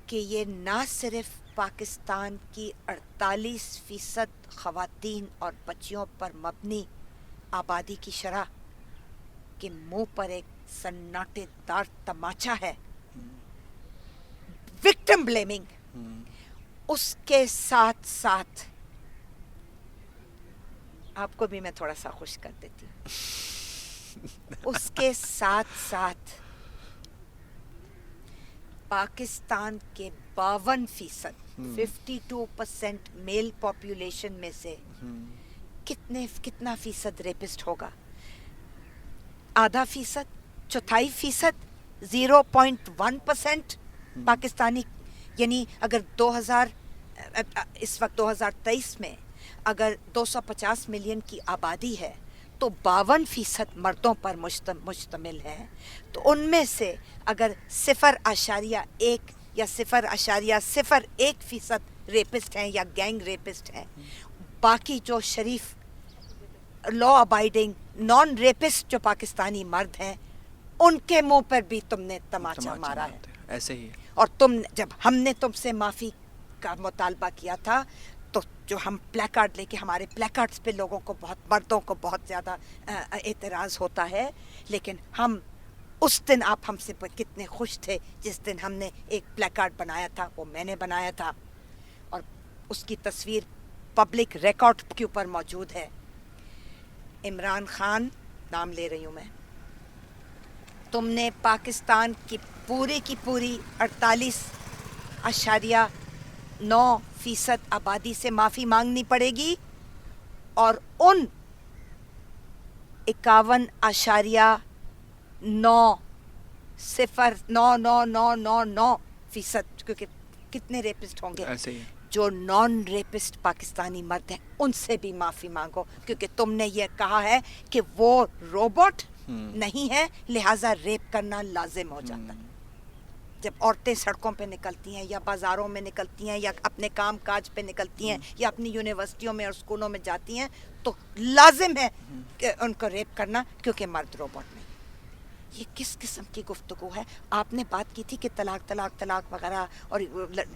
Speaker 2: کہ یہ نہ صرف پاکستان کی 48% خواتین اور بچیوں پر مبنی آبادی کی شرح کے منہ پر ایک سناٹے دار تماچا ہے, وکٹم بلیمنگ, اس کے ساتھ ساتھ آپ کو بھی میں تھوڑا سا خوش کر دیتی ہوں, اس کے ساتھ ساتھ پاکستان کے 52% 52% میل پاپولیشن میں سے کتنا فیصد ریپسٹ ہوگا؟ آدھا فیصد, چوتھائی فیصد, 0.1% پاکستانی. یعنی اگر اس وقت 2023 میں اگر 250 ملین کی آبادی ہے تو 52% مردوں پر مشتمل ہے, تو ان میں سے اگر 0.1 یا 0.01% ریپسٹ ہیں یا گینگ ریپسٹ ہیں, باقی جو شریف لا ابائڈنگ نان ریپسٹ جو پاکستانی مرد ہیں ان کے منہ پر بھی تم نے تماچا مارا ہے.
Speaker 1: ایسے ہی. اور
Speaker 2: جب ہم نے تم سے معافی کا مطالبہ کیا تھا تو جو ہم پلیکارڈ لے کے, ہمارے پلیکارڈز پہ لوگوں کو مردوں کو بہت زیادہ اعتراض ہوتا ہے, لیکن ہم اس دن آپ ہم سے کتنے خوش تھے جس دن ہم نے ایک پلیکارڈ بنایا تھا, وہ میں نے بنایا تھا, اور اس کی تصویر پبلک ریکارڈ کے اوپر موجود ہے. عمران خان نام لے رہی ہوں میں, تم نے پاکستان کی پوری 48.9% آبادی سے معافی مانگنی پڑے گی, اور ان 51.99999% کیونکہ کتنے ریپسٹ ہوں گے جو نان ریپسٹ پاکستانی مرد ہیں ان سے بھی معافی مانگو, کیونکہ تم نے یہ کہا ہے کہ وہ روبوٹ نہیں ہے, لہٰذا ریپ کرنا لازم ہو جاتا ہے. جب عورتیں سڑکوں پہ نکلتی ہیں یا بازاروں میں نکلتی ہیں یا اپنے کام کاج پہ نکلتی ہیں یا اپنی یونیورسٹیوں میں اور اسکولوں میں جاتی ہیں تو لازم ہے کہ ان کو ریپ کرنا, کیونکہ مرد روبوٹ نہیں. یہ کس قسم کی گفتگو ہے؟ آپ نے بات کی تھی کہ طلاق طلاق طلاق وغیرہ اور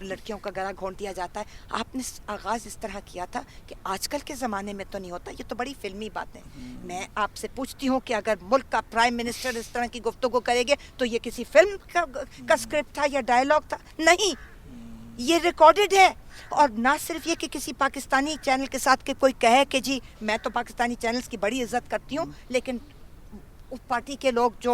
Speaker 2: لڑکیوں کا گلا گھونٹ دیا جاتا ہے. آپ نے آغاز اس طرح کیا تھا کہ آج کل کے زمانے میں تو نہیں ہوتا, یہ تو بڑی فلمی بات ہے. میں آپ سے پوچھتی ہوں کہ اگر ملک کا پرائم منسٹر اس طرح کی گفتگو کرے گے تو یہ کسی فلم کا اسکرپٹ تھا یا ڈائلاگ تھا؟ نہیں, یہ ریکارڈڈ ہے. اور نہ صرف یہ کہ کسی پاکستانی چینل کے ساتھ کہ کوئی کہے کہ جی میں تو پاکستانی چینلز کی بڑی عزت کرتی ہوں, لیکن اس پارٹی کے لوگ جو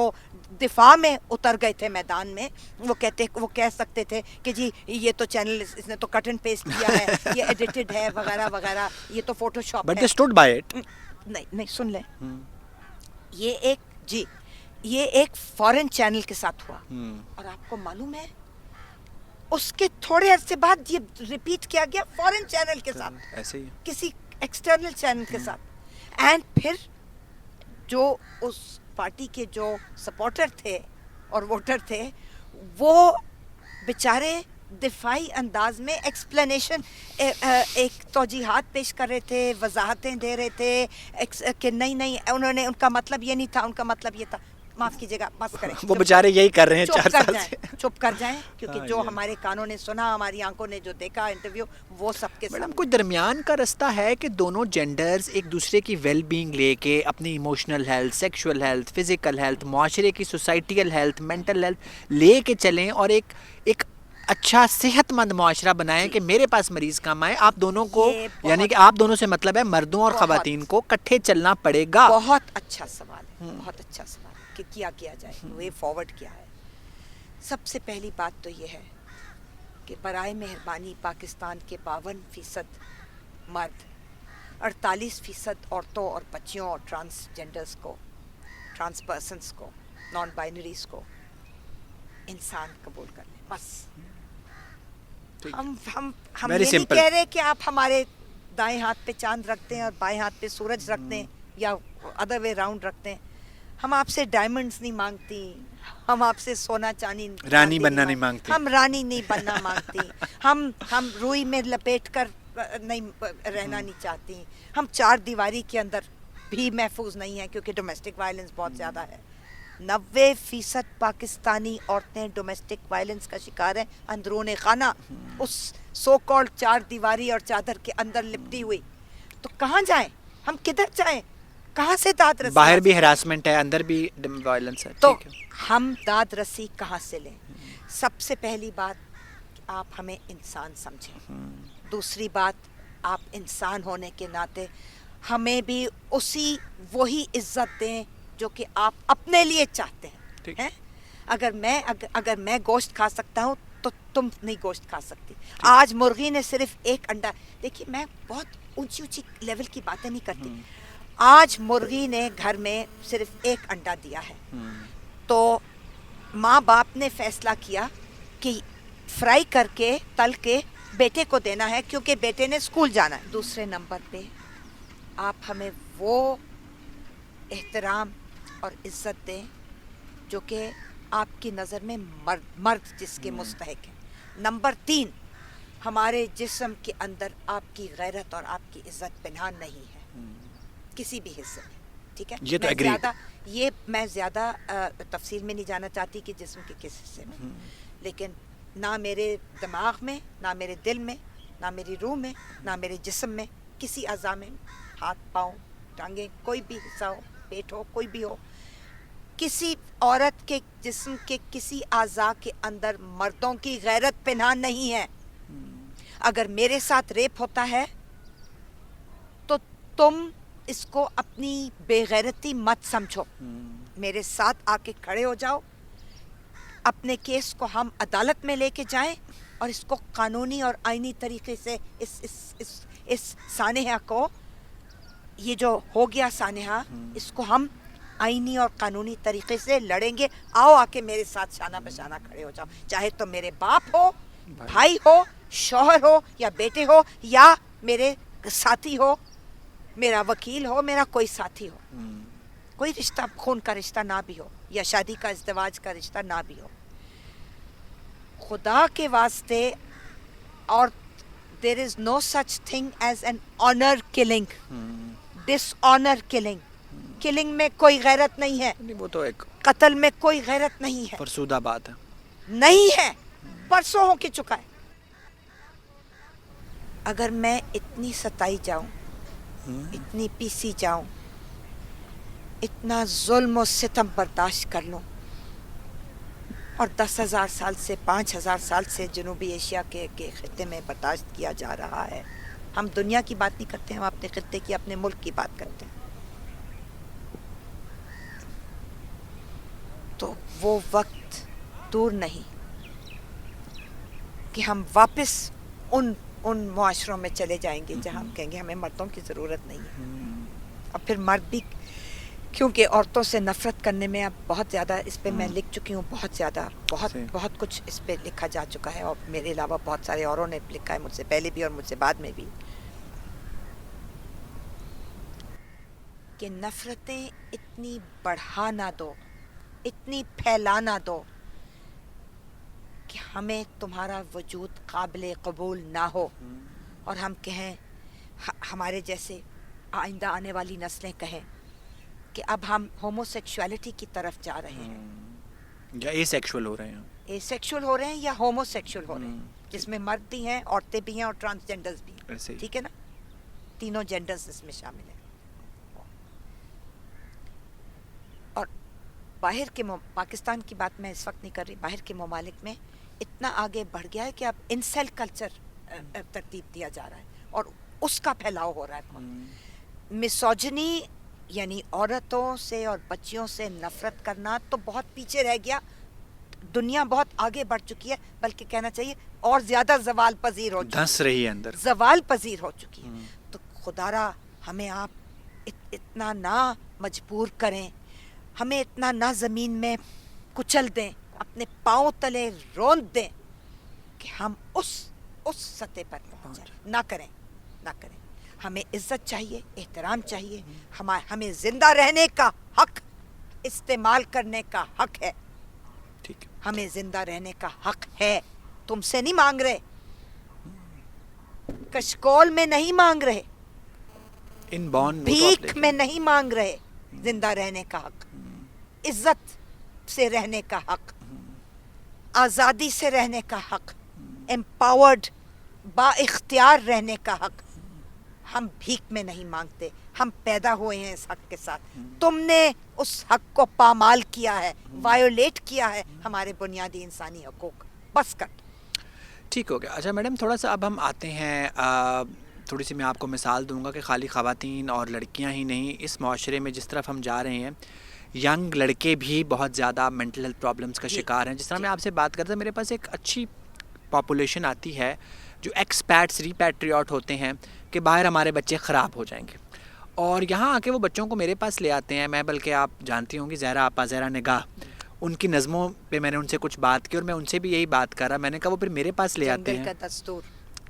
Speaker 2: دفاع میں اتر گئے تھے میدان میں, وہ کہہ سکتے تھے کہ جی یہ تو چینل اس نے تو کٹ اینڈ پیسٹ کیا ہے, یہ ایڈیٹڈ ہے وغیرہ وغیرہ, یہ تو فوٹو شاپ ہے.
Speaker 1: But they stood by it.
Speaker 2: نہیں, سن لیں, یہ ایک فورن چینل کے ساتھ ہوا, اور آپ کو معلوم ہے اس کے تھوڑے عرصے بعد یہ ریپیٹ کیا گیا فورن چینل کے ساتھ,
Speaker 1: ایسے ہی
Speaker 2: کسی ایکسٹرنل چینل کے ساتھ. اینڈ پھر جو اس پارٹی کے جو سپورٹر تھے اور ووٹر تھے, وہ بیچارے دفاعی انداز میں ایکسپلینیشن ایک توجیحات پیش کر رہے تھے, وضاحتیں دے رہے تھے کہ نہیں انہوں نے, ان کا مطلب یہ نہیں تھا, ان کا مطلب یہ تھا. معاف کیجیے گا, بس کریں,
Speaker 1: وہ بیچارے یہی کر رہے ہیں 4 سال سے.
Speaker 2: چپ کر جائیں, کیونکہ جو ہمارے کانوں نے سنا, ہماری آنکھوں نے جو دیکھا انٹرویو, وہ سب کے
Speaker 1: میڈم کوئی درمیان کا رستہ ہے کہ دونوں جینڈرز ایک دوسرے کی ویل بینگ لے کے اپنی emotional health, sexual health, physical health, معاشرے کی سوسائٹیل ہیلتھ, مینٹل ہیلتھ لے کے چلیں اور ایک اچھا صحت مند معاشرہ بنائیں کہ میرے پاس مریض کم آئے؟ آپ دونوں کو, یعنی کہ آپ دونوں سے مطلب ہے مردوں اور خواتین کو کٹھے چلنا پڑے گا.
Speaker 2: بہت اچھا سوال ہے, بہت اچھا سوال کہ کیا جائے, وے فارورڈ کیا ہے. سب سے پہلی بات تو یہ ہے کہ برائے مہربانی پاکستان کے 52% مرد, 48% عورتوں اور بچیوں اور ٹرانسجینڈرز کو, ٹرانس پرسنس کو, نان بائنریز کو انسان قبول کر لیں بس. ہم یہ نہیں کہہ رہے کہ آپ ہمارے دائیں ہاتھ پہ چاند رکھتے ہیں اور بائیں ہاتھ پہ سورج رکھتے ہیں یا ادر وے راؤنڈ رکھتے ہیں. ہم آپ سے ڈائمنڈز نہیں مانگتی, ہم آپ سے سونا چاندی
Speaker 1: رانی بننا نہیں مانگتی,
Speaker 2: ہم رانی نہیں بننا مانگتی, ہم روئی میں لپیٹ کر نہیں رہنا نہیں چاہتی, ہم 4 دیواری کے اندر بھی محفوظ نہیں ہیں کیونکہ ڈومیسٹک وائلنس بہت زیادہ ہے. 90% پاکستانی عورتیں ڈومیسٹک وائلنس کا شکار ہیں اندرون خانہ, اس سو کالڈ 4 دیواری اور چادر کے اندر لپٹی ہوئی. تو کہاں جائیں ہم, کدھر جائیں, کہاں سے داد رسی؟
Speaker 1: باہر بھی ہراسمنٹ ہے, اندر بھی وائلنس ہے.
Speaker 2: تو ہم داد رسی کہاں سے لیں؟ سب سے پہلی بات آپ ہمیں انسان سمجھیں. دوسری بات, آپ انسان ہونے کے ناطے ہمیں بھی وہی عزت دیں جو کہ آپ اپنے لیے چاہتے ہیں. اگر میں گوشت کھا سکتا ہوں تو تم نہیں گوشت کھا سکتی. آج مرغی نے صرف 1 انڈا, دیکھیے میں بہت اونچی لیول کی باتیں نہیں کرتی, آج مرغی نے گھر میں صرف 1 انڈا دیا ہے, تو ماں باپ نے فیصلہ کیا کہ فرائی کر کے تل کے بیٹے کو دینا ہے کیونکہ بیٹے نے اسکول جانا ہے. دوسرے نمبر پہ آپ ہمیں وہ احترام اور عزت دیں جو کہ آپ کی نظر میں مرد جس کے مستحق ہیں. نمبر 3, ہمارے جسم کے اندر آپ کی غیرت اور آپ کی عزت پنہان نہیں ہے کسی بھی حصے میں, ٹھیک ہے؟ یہ میں زیادہ تفصیل میں نہیں جانا چاہتی کہ جسم کے کس حصے میں, لیکن نہ میرے دماغ میں, نہ میرے دل میں, نہ میری روح میں, نہ میرے جسم میں, کسی اعضاء میں, ہاتھ پاؤں ٹانگیں کوئی بھی حصہ ہو, پیٹ ہو, کوئی بھی ہو, کسی عورت کے جسم کے کسی اعضاء کے اندر مردوں کی غیرت پنہان نہیں ہے. اگر میرے ساتھ ریپ ہوتا ہے تو تم اس کو اپنی بے غیرتی مت سمجھو, میرے ساتھ آ کے کھڑے ہو جاؤ, اپنے کیس کو ہم عدالت میں لے کے جائیں اور اس کو قانونی اور آئینی طریقے سے اس سانحہ کو, یہ جو ہو گیا سانحہ, اس کو ہم آئینی اور قانونی طریقے سے لڑیں گے. آؤ آ کے میرے ساتھ شانہ بشانہ کھڑے ہو جاؤ, چاہے تو میرے باپ ہو, بھائی ہو, شوہر ہو یا بیٹے ہو, یا میرے ساتھی ہو, میرا وکیل ہو, میرا کوئی ساتھی ہو. کوئی رشتہ خون کا رشتہ نہ بھی ہو یا شادی کا ازدواج کا رشتہ نہ بھی ہو, خدا کے واسطے, اور there is no such thing as an honor killing, dishonor killing. killing میں کوئی غیرت نہیں ہے,
Speaker 1: وہ تو ایک
Speaker 2: قتل میں کوئی غیرت نہیں ہے,
Speaker 1: فرسودہ بات ہے.
Speaker 2: نہیں ہے, پرسوں ہو کے چکا ہے. اگر میں اتنی ستائی جاؤں, اتنی پیسی جاؤں, اتنا ظلم و ستم برداشت کر لوں, اور 10,000 سال سے 5,000 سال سے جنوبی ایشیا کے خطے میں برداشت کیا جا رہا ہے. ہم دنیا کی بات نہیں کرتے, ہم اپنے خطے کی, اپنے ملک کی بات کرتے ہیں. تو وہ وقت دور نہیں کہ ہم واپس ان معاشروں میں چلے جائیں گے جہاں ہم کہیں گے ہمیں مردوں کی ضرورت نہیں ہے. اور پھر مرد بھی, کیونکہ عورتوں سے نفرت کرنے میں اب بہت زیادہ, اس پہ میں لکھ چکی ہوں بہت زیادہ, بہت کچھ اس پہ لکھا جا چکا ہے, اور میرے علاوہ بہت سارے اوروں نے لکھا ہے, مجھ سے پہلے بھی اور مجھ سے بعد میں بھی, کہ نفرتیں اتنی بڑھا نہ دو, اتنی پھیلا نہ دو کہ ہمیں تمہارا وجود قابل قبول نہ ہو, اور ہم کہیں, ہمارے جیسے آئندہ آنے والی نسلیں کہیں کہ اب ہم ہومو سیکشولیٹی کی طرف جا رہے ہیں,
Speaker 1: یا اے سیکشول ہو رہے ہیں,
Speaker 2: اے سیکشول ہو رہے ہیں یا ہومو سیکشول ہو رہے ہیں, جس میں مرد بھی ہیں, عورتیں بھی ہیں, اور ٹرانسجینڈرز بھی ہیں, ٹھیک ہے نا, تینوں جینڈرز اس میں شامل ہیں. اور باہر کے پاکستان کی بات میں اس وقت نہیں کر رہی, باہر کے ممالک میں اتنا آگے بڑھ گیا ہے کہ اب انسیل کلچر ترتیب دیا جا رہا ہے, اور اس کا پھیلاؤ ہو رہا ہے. مسوجنی یعنی عورتوں سے اور بچیوں سے نفرت کرنا تو بہت پیچھے رہ گیا, دنیا بہت آگے بڑھ چکی ہے, بلکہ کہنا چاہیے اور زیادہ زوال پذیر ہو چکی ہے,
Speaker 1: دھس رہی ہے اندر,
Speaker 2: زوال پذیر ہو چکی ہے. تو خدا را ہمیں آپ اتنا نہ مجبور کریں, ہمیں اتنا نہ زمین میں کچل دیں, اپنے پاؤں تلے روند دیں کہ ہم اس سطح پر پہنچ جائیں. نہ کریں. ہمیں عزت چاہیے, احترام چاہیے, ہمیں زندہ رہنے کا حق, استعمال کرنے کا حق ہے.
Speaker 1: ٹھیک ہے,
Speaker 2: ہمیں زندہ رہنے کا حق ہے. تم سے نہیں مانگ رہے, کشکول میں نہیں مانگ رہے,
Speaker 1: ان بون
Speaker 2: بھیک میں نہیں مانگ رہے. زندہ رہنے کا حق, عزت سے رہنے کا حق, آزادی سے رہنے کا حق, امپاورڈ با اختیار رہنے کا حق. ہم بھیک میں نہیں مانگتے, ہم پیدا ہوئے ہیں اس حق کے ساتھ. تم نے اس حق کو پامال کیا ہے, وائیولیٹ کیا ہے ہمارے بنیادی انسانی حقوق. بس کر.
Speaker 1: ٹھیک ہو گیا. اچھا میڈم, تھوڑا سا اب ہم آتے ہیں, تھوڑی سی میں آپ کو مثال دوں گا کہ خالی خواتین اور لڑکیاں ہی نہیں, اس معاشرے میں جس طرف ہم جا رہے ہیں, ینگ لڑکے بھی بہت زیادہ مینٹل ہیلتھ پرابلمس کا شکار ہیں. جس طرح میں آپ سے بات کرتا ہوں, میرے پاس ایک اچھی پاپولیشن آتی ہے جو ایکسپیٹس, ریپیٹریوٹ ہوتے ہیں کہ باہر ہمارے بچے خراب ہو جائیں گے, اور یہاں آ کے وہ بچوں کو میرے پاس لے آتے ہیں. میں بلکہ آپ جانتی ہوں گی زہرا آپا, زہرا نگاہ, ان کی نظموں پہ میں نے ان سے کچھ بات کی, اور میں ان سے بھی یہی بات کر رہا. میں نے کہا وہ پھر میرے پاس لے آتے ہیں,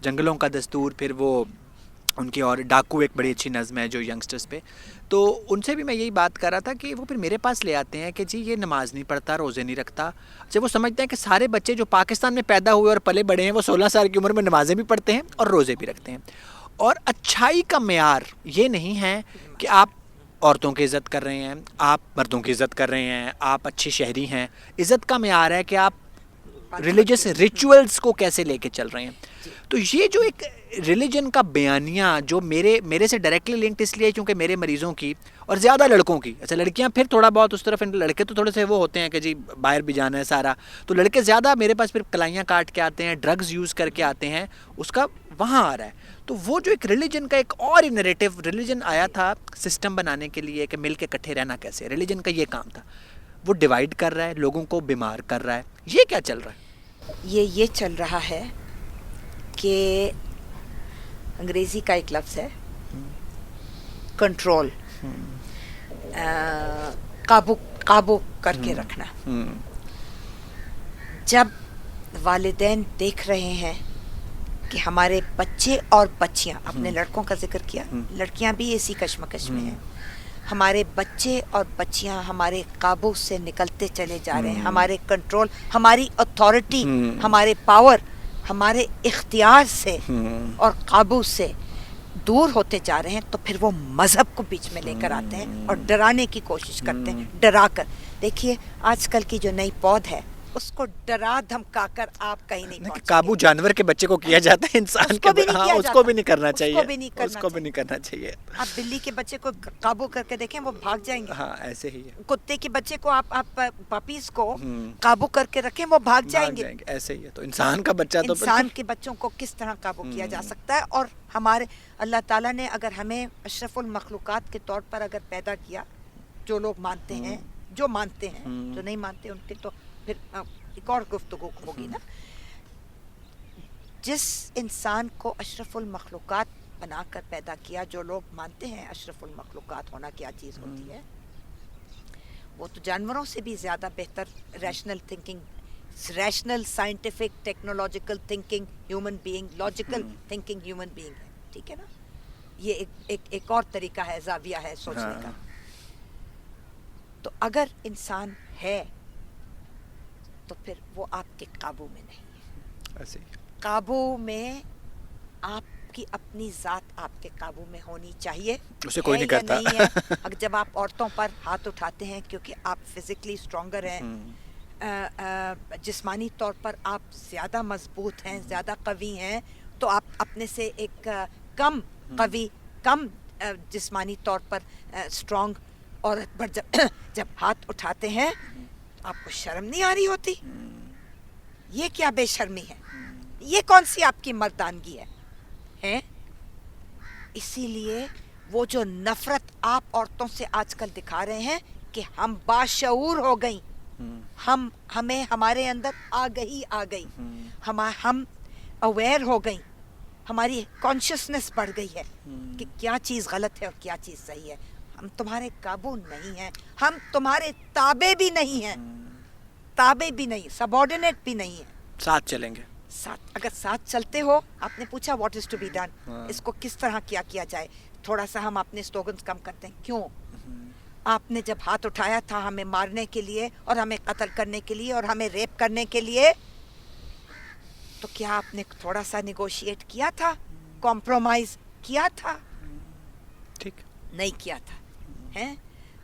Speaker 1: جنگلوں کا دستور, پھر وہ ان کی, اور ڈاکو ایک بڑی اچھی نظم ہے جو ینگسٹرز پہ. تو ان سے بھی میں یہی بات کر رہا تھا کہ وہ پھر میرے پاس لے آتے ہیں کہ جی یہ نماز نہیں پڑھتا, روزے نہیں رکھتا. جب وہ سمجھتے ہیں کہ سارے بچے جو پاکستان میں پیدا ہوئے اور پلے بڑے ہیں وہ 16 سال کی عمر میں نمازیں بھی پڑھتے ہیں اور روزے بھی رکھتے ہیں. اور اچھائی کا معیار یہ نہیں ہے کہ آپ عورتوں کی عزت کر رہے ہیں, آپ مردوں کی عزت کر رہے ہیں, آپ اچھے شہری ہیں. عزت کا معیار ہے کہ آپ ریلیجس ریچولز کو کیسے لے کے چل رہے ہیں. تو یہ جو ایک ریلیجن کا بیانیہ جو میرے سے ڈائریکٹلی لنکڈ اس لیے کیونکہ میرے مریضوں کی اور زیادہ لڑکوں کی, اچھا لڑکیاں پھر تھوڑا بہت اس طرف, لڑکے تو تھوڑے سے وہ ہوتے ہیں کہ جی باہر بھی جانا ہے سارا, تو لڑکے زیادہ میرے پاس پھر کلائیاں کاٹ کے آتے ہیں, ڈرگز یوز کر کے آتے ہیں, اس کا وہاں آ رہا ہے. تو وہ جو ایک ریلیجن کا ایک اور ہی نیریٹو, ریلیجن آیا تھا سسٹم بنانے کے لیے کہ مل کے اکٹھے رہنا کیسے, ریلیجن کا یہ کام تھا, وہ ڈیوائڈ کر رہا ہے, لوگوں کو بیمار کر رہا ہے. یہ کیا چل رہا ہے؟
Speaker 2: یہ چل رہا ہے کہ انگریزی کا ایک لفظ ہے کنٹرول, قابو کر کے رکھنا. جب والدین دیکھ رہے ہیں کہ ہمارے بچے اور بچیاں, اپنے لڑکوں کا ذکر کیا, لڑکیاں بھی اسی کشمکش میں ہیں, ہمارے بچے اور بچیاں ہمارے قابو سے نکلتے چلے جا رہے ہیں, ہمارے کنٹرول, ہماری اتھارٹی, ہمارے پاور, ہمارے اختیار سے اور قابو سے دور ہوتے جا رہے ہیں. تو پھر وہ مذہب کو بیچ میں لے کر آتے ہیں اور ڈرانے کی کوشش کرتے ہیں, ڈرا کر. دیکھیے آج کل کی جو نئی پود ہے اس کو ڈرا دھمکا کر آپ کہیں نہیں پہنچیں گے.
Speaker 1: قابو جانور کے بچے کو کیا جاتا ہے, انسان کے اس کو بھی نہیں کرنا چاہیے, اس کو بھی نہیں کرنا چاہیے.
Speaker 2: آپ بلی کے بچے کو قابو کر کے دیکھیں, وہ بھاگ جائیں گے.
Speaker 1: ہاں ایسے ہی ہے.
Speaker 2: کتے کے بچے کو آپ پپیز کو قابو کر کے رکھیں, وہ بھاگ جائیں گے.
Speaker 1: ایسے ہی ہے. تو انسان کا بچہ تو
Speaker 2: انسان کے بچوں کو کس طرح قابو کیا جا سکتا ہے. اور ہمارے اللہ تعالیٰ نے اگر ہمیں اشرف المخلوقات کے طور پر اگر پیدا کیا, جو لوگ مانتے ہیں, جو مانتے ہیں, جو نہیں مانتے ان کے تو پھر ایک اور گفتگو ہوگی نا. جس انسان کو اشرف المخلوقات بنا کر پیدا کیا, جو لوگ مانتے ہیں اشرف المخلوقات ہونا کیا چیز ہوتی ہے, وہ تو جانوروں سے بھی زیادہ بہتر rational thinking, rational scientific technological thinking human being, logical thinking human being ہے. ٹھیک ہے نا. یہ ایک اور طریقہ ہے, زاویہ ہے سوچنے کا. تو اگر انسان ہے تو پھر وہ آپ کے قابو میں نہیں ہے.
Speaker 1: ایسے ہی.
Speaker 2: قابو میں آپ کی اپنی ذات آپ کے قابو میں ہونی چاہیے.
Speaker 1: اسے کوئی نہیں کرتا.
Speaker 2: نہیں ہے. اگر جب آپ عورتوں پر ہاتھ اٹھاتے ہیں کیونکہ آپ فزیکلی اسٹرانگر ہیں, جسمانی طور پر آپ زیادہ مضبوط ہیں, زیادہ قوی ہیں, تو آپ اپنے سے ایک کم قوی, کم جسمانی طور پر اسٹرانگ عورت پر جب ہاتھ اٹھاتے ہیں آپ کو شرم نہیں آ رہی ہوتی؟ یہ کیا بے شرمی ہے؟ یہ کون سی آپ کی مردانگی ہے؟ اسی لیے وہ جو نفرت آپ عورتوں سے آج کل دکھا رہے ہیں کہ ہم باشعور ہو گئیں, ہمیں ہمارے اندر آ گئی, ہم اویئر ہو گئیں, ہماری کانشیسنس بڑھ گئی ہے کہ کیا چیز غلط ہے اور کیا چیز صحیح ہے. ہم تمہارے قابو نہیں ہیں, ہم تمہارے تابع بھی نہیں ہیں, تابع بھی نہیں, سبارڈینیٹ بھی نہیں ہیں.
Speaker 1: ساتھ چلیں گے.
Speaker 2: اگر ساتھ چلتے ہو, آپ نے پوچھا what is to be done, اس کو کس طرح کیا جائے. تھوڑا سا ہم اپنے سلوگنز کم کرتے ہیں. کیوں؟ آپ نے جب ہاتھ اٹھایا تھا ہمیں مارنے کے لیے اور ہمیں قتل کرنے کے لیے اور ہمیں ریپ کرنے کے لیے, تو کیا آپ نے تھوڑا سا نیگوشیٹ کیا تھا, کمپرومائز کیا تھا؟
Speaker 1: ٹھیک
Speaker 2: نہیں کیا تھا. ہیں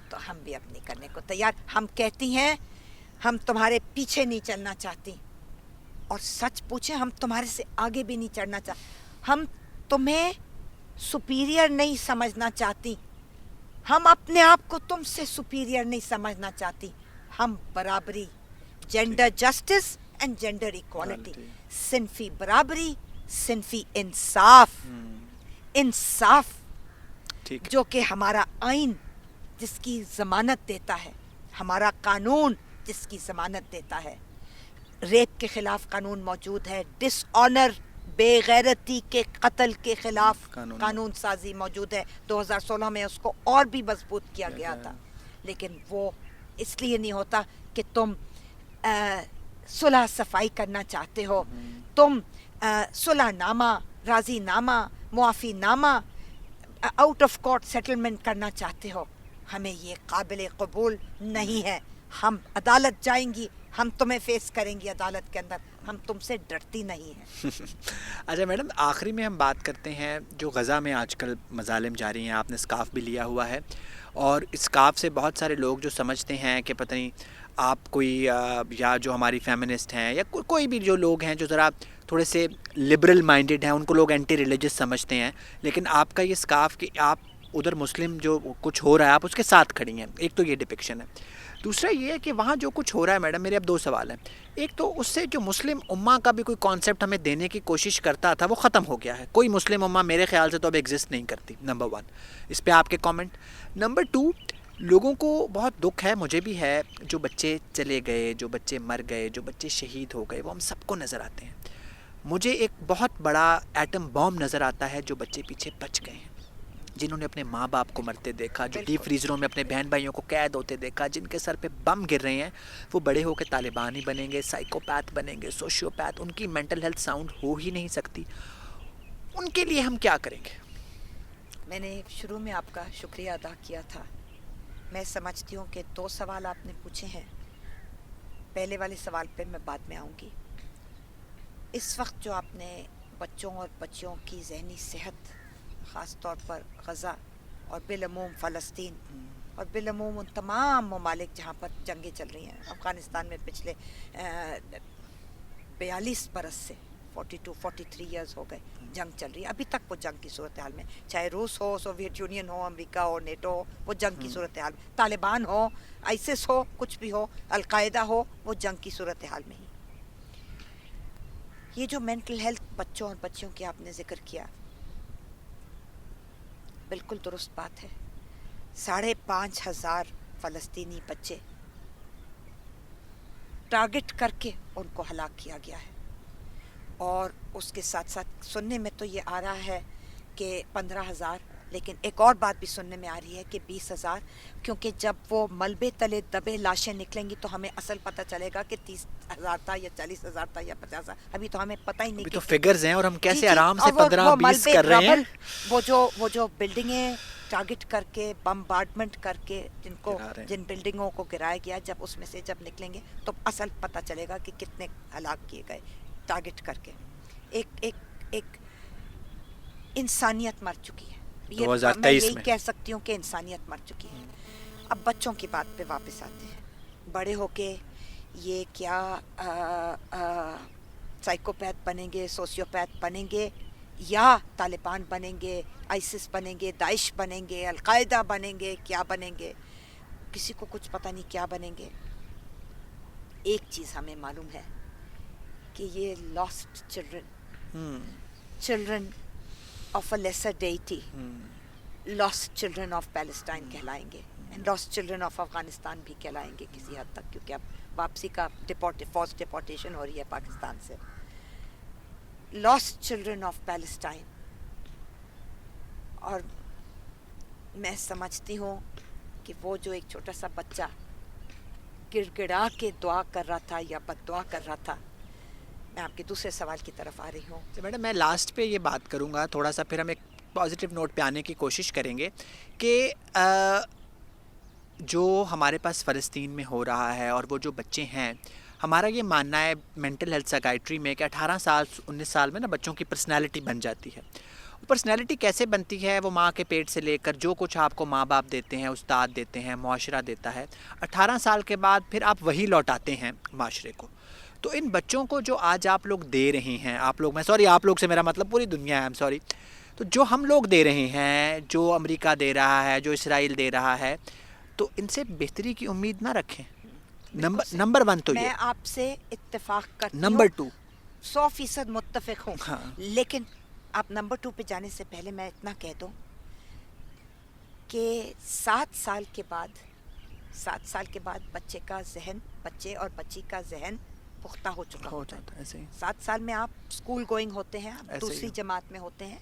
Speaker 2: تو ہم بھی اپنی کرنے کو تیار. ہم کہتی ہیں ہم تمہارے پیچھے نہیں چلنا چاہتی, اور سچ پوچھیں ہم تمہارے سے آگے بھی نہیں چڑھنا چاہتے. ہم تمہیں سپیریئر نہیں سمجھنا چاہتی, ہم اپنے آپ کو تم سے سپیریئر نہیں سمجھنا چاہتی. ہم برابری, gender justice and gender equality, صنفی برابری, صنفی انصاف, انصاف جو کہ ہمارا آئین جس کی ضمانت دیتا ہے, ہمارا قانون جس کی ضمانت دیتا ہے. ریپ کے خلاف قانون موجود ہے, ڈس آنر, بے غیرتی کے قتل کے خلاف قانون سازی موجود ہے. 2016 میں اس کو اور بھی مضبوط کیا گیا تھا, لیکن وہ اس لیے نہیں ہوتا کہ تم صلح صفائی کرنا چاہتے ہو, تم صلح نامہ, راضی نامہ, معافی نامہ, آؤٹ آف کورٹ سیٹلمنٹ کرنا چاہتے ہو. ہمیں یہ قابل قبول نہیں ہے. ہم عدالت جائیں گی, ہم تمہیں فیس کریں گی عدالت کے اندر, ہم تم سے ڈرتی نہیں ہیں.
Speaker 1: اچھا میڈم, آخری میں ہم بات کرتے ہیں جو غزہ میں آج کل مظالم جاری ہیں. آپ نے اسکارف بھی لیا ہوا ہے, اور اسکارف سے بہت سارے لوگ جو سمجھتے ہیں کہ پتہ نہیں آپ کوئی یا جو ہماری فیمنسٹ ہیں یا کوئی بھی جو لوگ ہیں جو ذرا تھوڑے سے لبرل مائنڈڈ ہیں, ان کو لوگ اینٹی ریلیجس سمجھتے ہیں. لیکن آپ کا یہ اسکارف کہ آپ ادھر مسلم جو کچھ ہو رہا ہے آپ اس کے ساتھ کھڑی ہیں, ایک تو یہ ڈپکشن ہے. دوسرا یہ ہے کہ وہاں جو کچھ ہو رہا ہے میڈم, میرے اب 2 سوال ہیں. ایک تو اس سے جو مسلم امہ کا بھی کوئی کانسیپٹ ہمیں دینے کی کوشش کرتا تھا وہ ختم ہو گیا ہے. کوئی مسلم امہ میرے خیال سے تو اب ایگزسٹ نہیں کرتی. نمبر 1, اس پہ آپ کے کامنٹ. نمبر 2, لوگوں کو بہت دکھ ہے, مجھے بھی ہے, جو بچے چلے گئے, جو بچے مر گئے, جو بچے شہید ہو گئے, وہ ہم سب کو نظر آتے ہیں. مجھے ایک بہت بڑا ایٹم بام نظر آتا ہے جو بچے پیچھے بچ گئے ہیں, جنہوں نے اپنے ماں باپ کو مرتے دیکھا, جو ڈیپ فریزروں میں اپنے بہن بھائیوں کو قید ہوتے دیکھا, جن کے سر پہ بم گر رہے ہیں. وہ بڑے ہو کے طالبان ہی بنیں گے, سائیکوپیتھ بنیں گے, سوشیوپیتھ. ان کی مینٹل ہیلتھ ساؤنڈ ہو ہی نہیں سکتی. ان کے لیے ہم کیا کریں گے؟
Speaker 2: میں نے شروع میں آپ کا شکریہ ادا کیا تھا میں سمجھتی ہوں کہ 2 سوال آپ نے پوچھے ہیں. پہلے والے سوال پہ میں بعد میں آؤں گی. اس وقت جو آپ نے بچوں اور بچیوں کی ذہنی صحت، خاص طور پر غزہ اور بالعموم فلسطین اور بالعموم ان تمام ممالک جہاں پر جنگیں چل رہی ہیں، افغانستان میں پچھلے 42 برس سے 43 ایئرز ہو گئے جنگ چل رہی ہے. ابھی تک وہ جنگ کی صورتحال میں، چاہے روس ہو، سوویت یونین ہو، امریکہ ہو، نیٹو ہو، وہ جنگ کی صورتحال، طالبان ہو، آئیسس ہو، کچھ بھی ہو، القاعدہ ہو، وہ جنگ کی صورتحال میں ہی. یہ جو مینٹل ہیلتھ بچوں اور بچیوں کی آپ نے ذکر کیا، بالکل درست بات ہے. 5,500 فلسطینی بچے ٹارگٹ کر کے ان کو ہلاک کیا گیا ہے. اور اس کے ساتھ ساتھ سننے میں تو یہ آ رہا ہے کہ 15,000، لیکن ایک اور بات بھی سننے میں آ رہی ہے کہ 20,000، کیونکہ جب وہ ملبے تلے دبے لاشیں نکلیں گی تو ہمیں اصل پتہ چلے گا کہ 30,000 تھا یا 40,000 تھا یا 50,000. ابھی تو ہمیں پتہ ہی نہیں.
Speaker 1: ابھی تو فگرز ہیں اور ہم کیسے
Speaker 2: جی
Speaker 1: آرام سے
Speaker 2: اور
Speaker 1: 15-20 کر رہے ہیں.
Speaker 2: وہ جو بلڈنگیں ٹارگٹ کر کے بمبارڈمنٹ کر کے جن بلڈنگوں کو گرایا گیا، جب اس میں سے جب نکلیں گے تو اصل پتہ چلے گا کہ کتنے ہلاک کیے گئے ٹارگٹ کر کے. ایک انسانیت مر چکی ہے. میں یہی کہہ سکتی ہوں کہ انسانیت مر چکی ہے. اب بچوں کی بات پہ واپس آتے ہیں. بڑے ہو کے یہ کیا سائیکوپیتھ بنیں گے، سوسیوپیتھ بنیں گے، یا طالبان بنیں گے، آئیسس بنیں گے، داعش بنیں گے، القاعدہ بنیں گے، کیا بنیں گے، کسی کو کچھ پتہ نہیں کیا بنیں گے. ایک چیز ہمیں معلوم ہے کہ یہ lost children of a lesser deity, lost children of Palestine کہلائیں گے، لاسٹ چلڈرن آف افغانستان بھی کہلائیں گے کسی حد تک، کیونکہ اب واپسی کا فورس ڈپورٹیشن ہو رہی ہے پاکستان سے. Last children of Palestine. اور میں سمجھتی ہوں کہ وہ جو ایک چھوٹا سا بچہ گڑ گڑا کے دعا کر رہا تھا یا بد دعا کر رہا تھا. میں آپ کے دوسرے سوال کی طرف آ رہی ہوں.
Speaker 1: میڈم میں لاسٹ پہ یہ بات کروں گا تھوڑا سا، پھر ہم ایک پازیٹیو نوٹ پہ آنے کی کوشش کریں گے کہ جو ہمارے پاس فلسطین میں ہو رہا ہے اور وہ جو بچے ہیں، ہمارا یہ ماننا ہے مینٹل ہیلتھ سائیکائٹری میں کہ 18 سال 19 سال میں نا بچوں کی پرسنالٹی بن جاتی ہے. پرسنالٹی کیسے بنتی ہے؟ وہ ماں کے پیٹ سے لے کر جو کچھ آپ کو ماں باپ دیتے ہیں، استاد دیتے ہیں، معاشرہ دیتا ہے، 18 سال کے بعد پھر آپ وہی لوٹاتے ہیں معاشرے کو. تو ان بچوں کو جو آج آپ لوگ دے رہے ہیں، آپ لوگ سے میرا مطلب پوری دنیا ہے، تو جو ہم لوگ دے رہے ہیں، جو امریکہ دے رہا ہے، جو اسرائیل دے رہا ہے، تو ان سے بہتری کی امید نہ رکھیں. نمبر 1 تو یہ.
Speaker 2: میں آپ سے اتفاق کرتی ہوں.
Speaker 1: نمبر 2
Speaker 2: 100% متفق ہوں. لیکن آپ نمبر 2 پہ جانے سے پہلے میں اتنا کہہ دوں کہ 7 سال کے بعد بچے اور بچی کا ذہن پختہ ہو چکا ہوتا ہے. 7 سال میں آپ اسکول گوئنگ ہوتے ہیں، آپ دوسری جماعت میں ہوتے ہیں.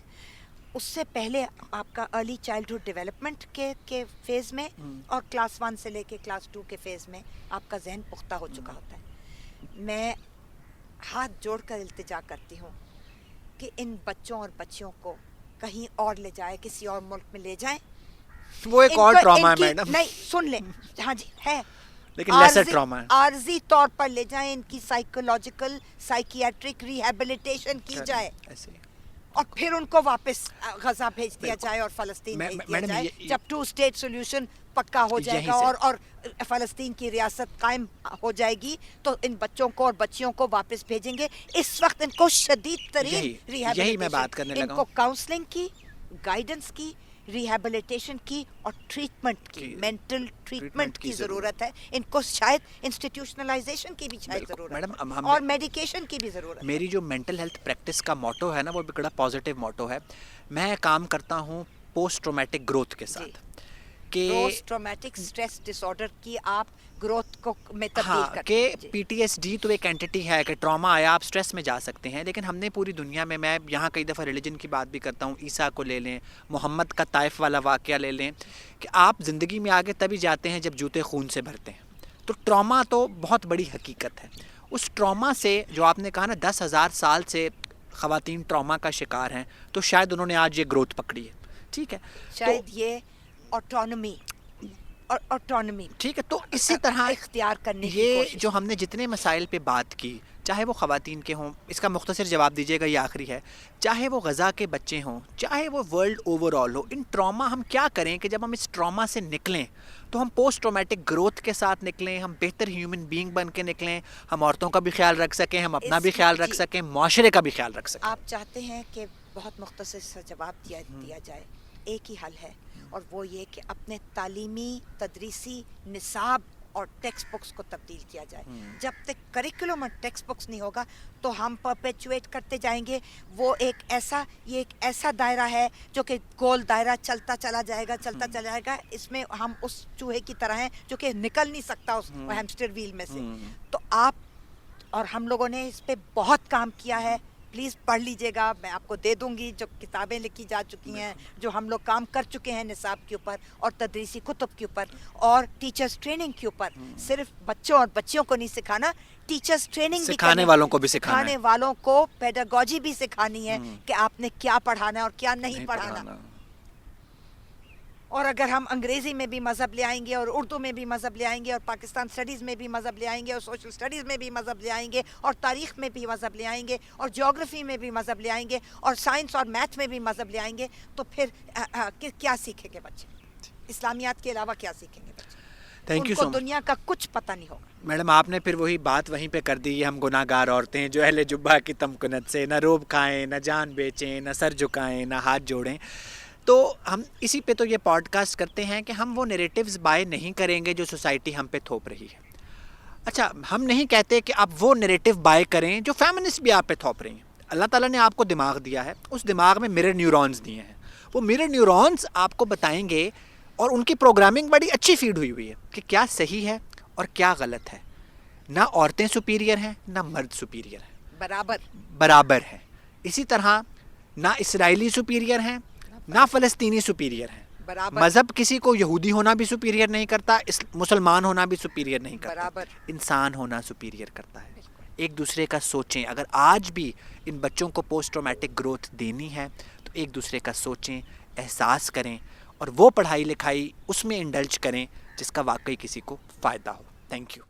Speaker 2: اس سے پہلے آپ کا ارلی چائلڈہڈ ڈیولپمنٹ کے فیز میں اور کلاس 1 سے لے کے کلاس 2 کے فیز میں آپ کا ذہن پختہ ہو چکا ہوتا ہے. میں ہاتھ جوڑ کر التجا کرتی ہوں کہ ان بچوں اور بچیوں کو کہیں اور لے جائے، کسی اور ملک میں لے جائیں.
Speaker 1: وہ ایک اور ٹراما ہے میڈم.
Speaker 2: نہیں سن لیں، ہاں جی ہے،
Speaker 1: لیکن لیسر ٹراما ہے.
Speaker 2: عارضی طور پر لے جائیں، ان کی سائیکولوجیکل سائیکیاٹرک ریہیبلیٹیشن کی جائے اور پھر ان کو واپس غزہ بھیج دیا جائے اور فلسطین بھیج دیا جائے. جب 2 اسٹیٹ سولوشن پکا ہو جائے گا اور فلسطین کی ریاست قائم ہو جائے گی تو ان بچوں کو اور بچیوں کو واپس بھیجیں گے. اس وقت ان کو شدید ترین ریہیبلیٹیشن، ان کو کاؤنسلنگ کی، گائیڈنس کی، ریہیبلیٹیشن کی اور ٹریٹمنٹ کی، مینٹل ٹریٹمنٹ کی ضرورت ہے. ان کو شاید انسٹیٹیوشنلائزیشن کی بھی شاید ضرورت ہے اور میڈیکیشن کی بھی ضرورت ہے.
Speaker 1: میری جو مینٹل ہیلتھ پریکٹس کا موٹو ہے نا، وہ بڑا پازیٹیو موٹو ہے. میں کام کرتا ہوں پوسٹ ٹرومیٹک گروتھ کے ساتھ.
Speaker 2: Post traumatic stress dis order کی آپ گروتھ کو میں تبدیل کرتے ہیں.
Speaker 1: کہ پی ٹی ایس ڈی تو ایک اینٹی ہے کہ ٹراما آیا آپ اسٹریس میں جا سکتے ہیں، لیکن ہم نے پوری دنیا میں یہاں کئی دفعہ ریلیجن کی بات بھی کرتا ہوں، عیسیٰ کو لے لیں، محمد کا طائف والا واقعہ لے لیں، کہ آپ زندگی میں آگے تبھی جاتے ہیں جب جوتے خون سے بھرتے ہیں. تو ٹراما تو بہت بڑی حقیقت ہے. اس ٹراما سے جو آپ نے کہا نا 10,000 سال سے خواتین ٹراما کا شکار ہیں، تو شاید انہوں نے آج یہ گروتھ پکڑی ہے. ٹھیک ہے،
Speaker 2: شاید یہ آٹونومی اور آٹونمی
Speaker 1: ٹھیک ہے. تو اسی طرح
Speaker 2: اختیار کرنے کی
Speaker 1: یہ
Speaker 2: کوشش.
Speaker 1: جو ہم نے جتنے مسائل پہ بات کی, چاہے وہ خواتین کے ہوں, اس کا مختصر جواب دیجیے گا, یہ آخری ہے, چاہے وہ غزہ کے بچے ہوں, چاہے وہ ورلڈ اوور آل ہو, ان ٹراما ہم کیا کریں کہ جب ہم اس ٹراما سے نکلیں تو ہم پوسٹ ٹرامیٹک گروتھ کے ساتھ نکلیں, ہم بہتر ہیومن بینگ بن کے نکلیں, ہم عورتوں کا بھی خیال رکھ سکیں, ہم اپنا بھی خیال رکھ سکیں, معاشرے کا بھی خیال رکھ سکیں.
Speaker 2: آپ چاہتے ہیں کہ بہت مختصر سا جواب دیا جائے. ایک ہی حل ہے, اور وہ یہ کہ اپنے تعلیمی تدریسی نصاب اور ٹیکسٹ بکس کو تبدیل کیا جائے. جب تک کریکولم اور ٹیکسٹ بکس نہیں ہوگا تو ہم پرپیچویٹ کرتے جائیں گے. وہ ایک ایسا دائرہ ہے جو کہ گول دائرہ چلتا چلا جائے گا. اس میں ہم اس چوہے کی طرح ہیں جو کہ نکل نہیں سکتا اس ہیمسٹر ویل میں سے. تو آپ اور ہم لوگوں نے اس پہ بہت کام کیا ہے. پلیز پڑھ لیجئے گا, میں آپ کو دے دوں گی جو کتابیں لکھی جا چکی ہیں, جو ہم لوگ کام کر چکے ہیں نصاب کے اوپر اور تدریسی کتب کے اوپر اور ٹیچرز ٹریننگ کے اوپر. صرف بچوں اور بچیوں کو نہیں سکھانا, ٹیچرز ٹریننگ بھی
Speaker 1: سکھانے والوں کو بھی
Speaker 2: سکھانے والوں کو پیڈاگوجی بھی سکھانی ہے کہ آپ نے کیا پڑھانا ہے اور کیا نہیں پڑھانا. اور اگر ہم انگریزی میں بھی مذہب لے آئیں گے اور اردو میں بھی مذہب لے آئیں گے اور پاکستان اسٹڈیز میں بھی مذہب لے آئیں گے اور سوشل اسٹڈیز میں بھی مذہب لے آئیں گے اور تاریخ میں بھی مذہب لے آئیں گے اور جغرافی میں بھی مذہب لے آئیں گے اور سائنس اور میتھ میں بھی مذہب لے آئیں گے, تو پھر کیا سیکھیں گے بچے؟ اسلامیات کے علاوہ کیا سیکھیں گے بچے؟
Speaker 1: تھینک یو
Speaker 2: ان
Speaker 1: سو
Speaker 2: کو دنیا کا کچھ پتہ نہیں ہوگا.
Speaker 1: میڈم, آپ نے پھر وہی بات وہیں پہ کر دی, ہم گناہ گار عورتیں جو اہل جبہ کی تمکنت سے نہ روب کھائیں, نہ جان بیچیں, نہ سر جھکائیں, نہ ہاتھ جوڑیں. تو ہم اسی پہ تو یہ پوڈ کاسٹ کرتے ہیں کہ ہم وہ نیریٹیوز بائی نہیں کریں گے جو سوسائٹی ہم پہ تھوپ رہی ہے. اچھا, ہم نہیں کہتے کہ آپ وہ نیریٹیو بائی کریں جو فیمنسٹ بھی آپ پہ تھوپ رہی ہیں. اللہ تعالیٰ نے آپ کو دماغ دیا ہے, اس دماغ میں مرر نیورونز دیے ہیں. وہ مرر نیورونز آپ کو بتائیں گے, اور ان کی پروگرامنگ بڑی اچھی فیڈ ہوئی ہے کہ کیا صحیح ہے اور کیا غلط ہے. نہ عورتیں سپیریئر ہیں نہ مرد سپیریئر ہیں, برابر ہیں. اسی طرح نہ اسرائیلی سپیریئر ہیں نہ فلسطینی سپیریئر ہیں. مذہب کسی کو یہودی ہونا بھی سپیریئر نہیں کرتا, مسلمان ہونا بھی سپیریئر نہیں کرتا, انسان ہونا سپیریئر کرتا ہے. ایک دوسرے کا سوچیں. اگر آج بھی ان بچوں کو پوسٹ ٹرامیٹک گروتھ دینی ہے تو ایک دوسرے کا سوچیں, احساس کریں, اور وہ پڑھائی لکھائی اس میں انڈلج کریں جس کا واقعی کسی کو فائدہ ہو. Thank you.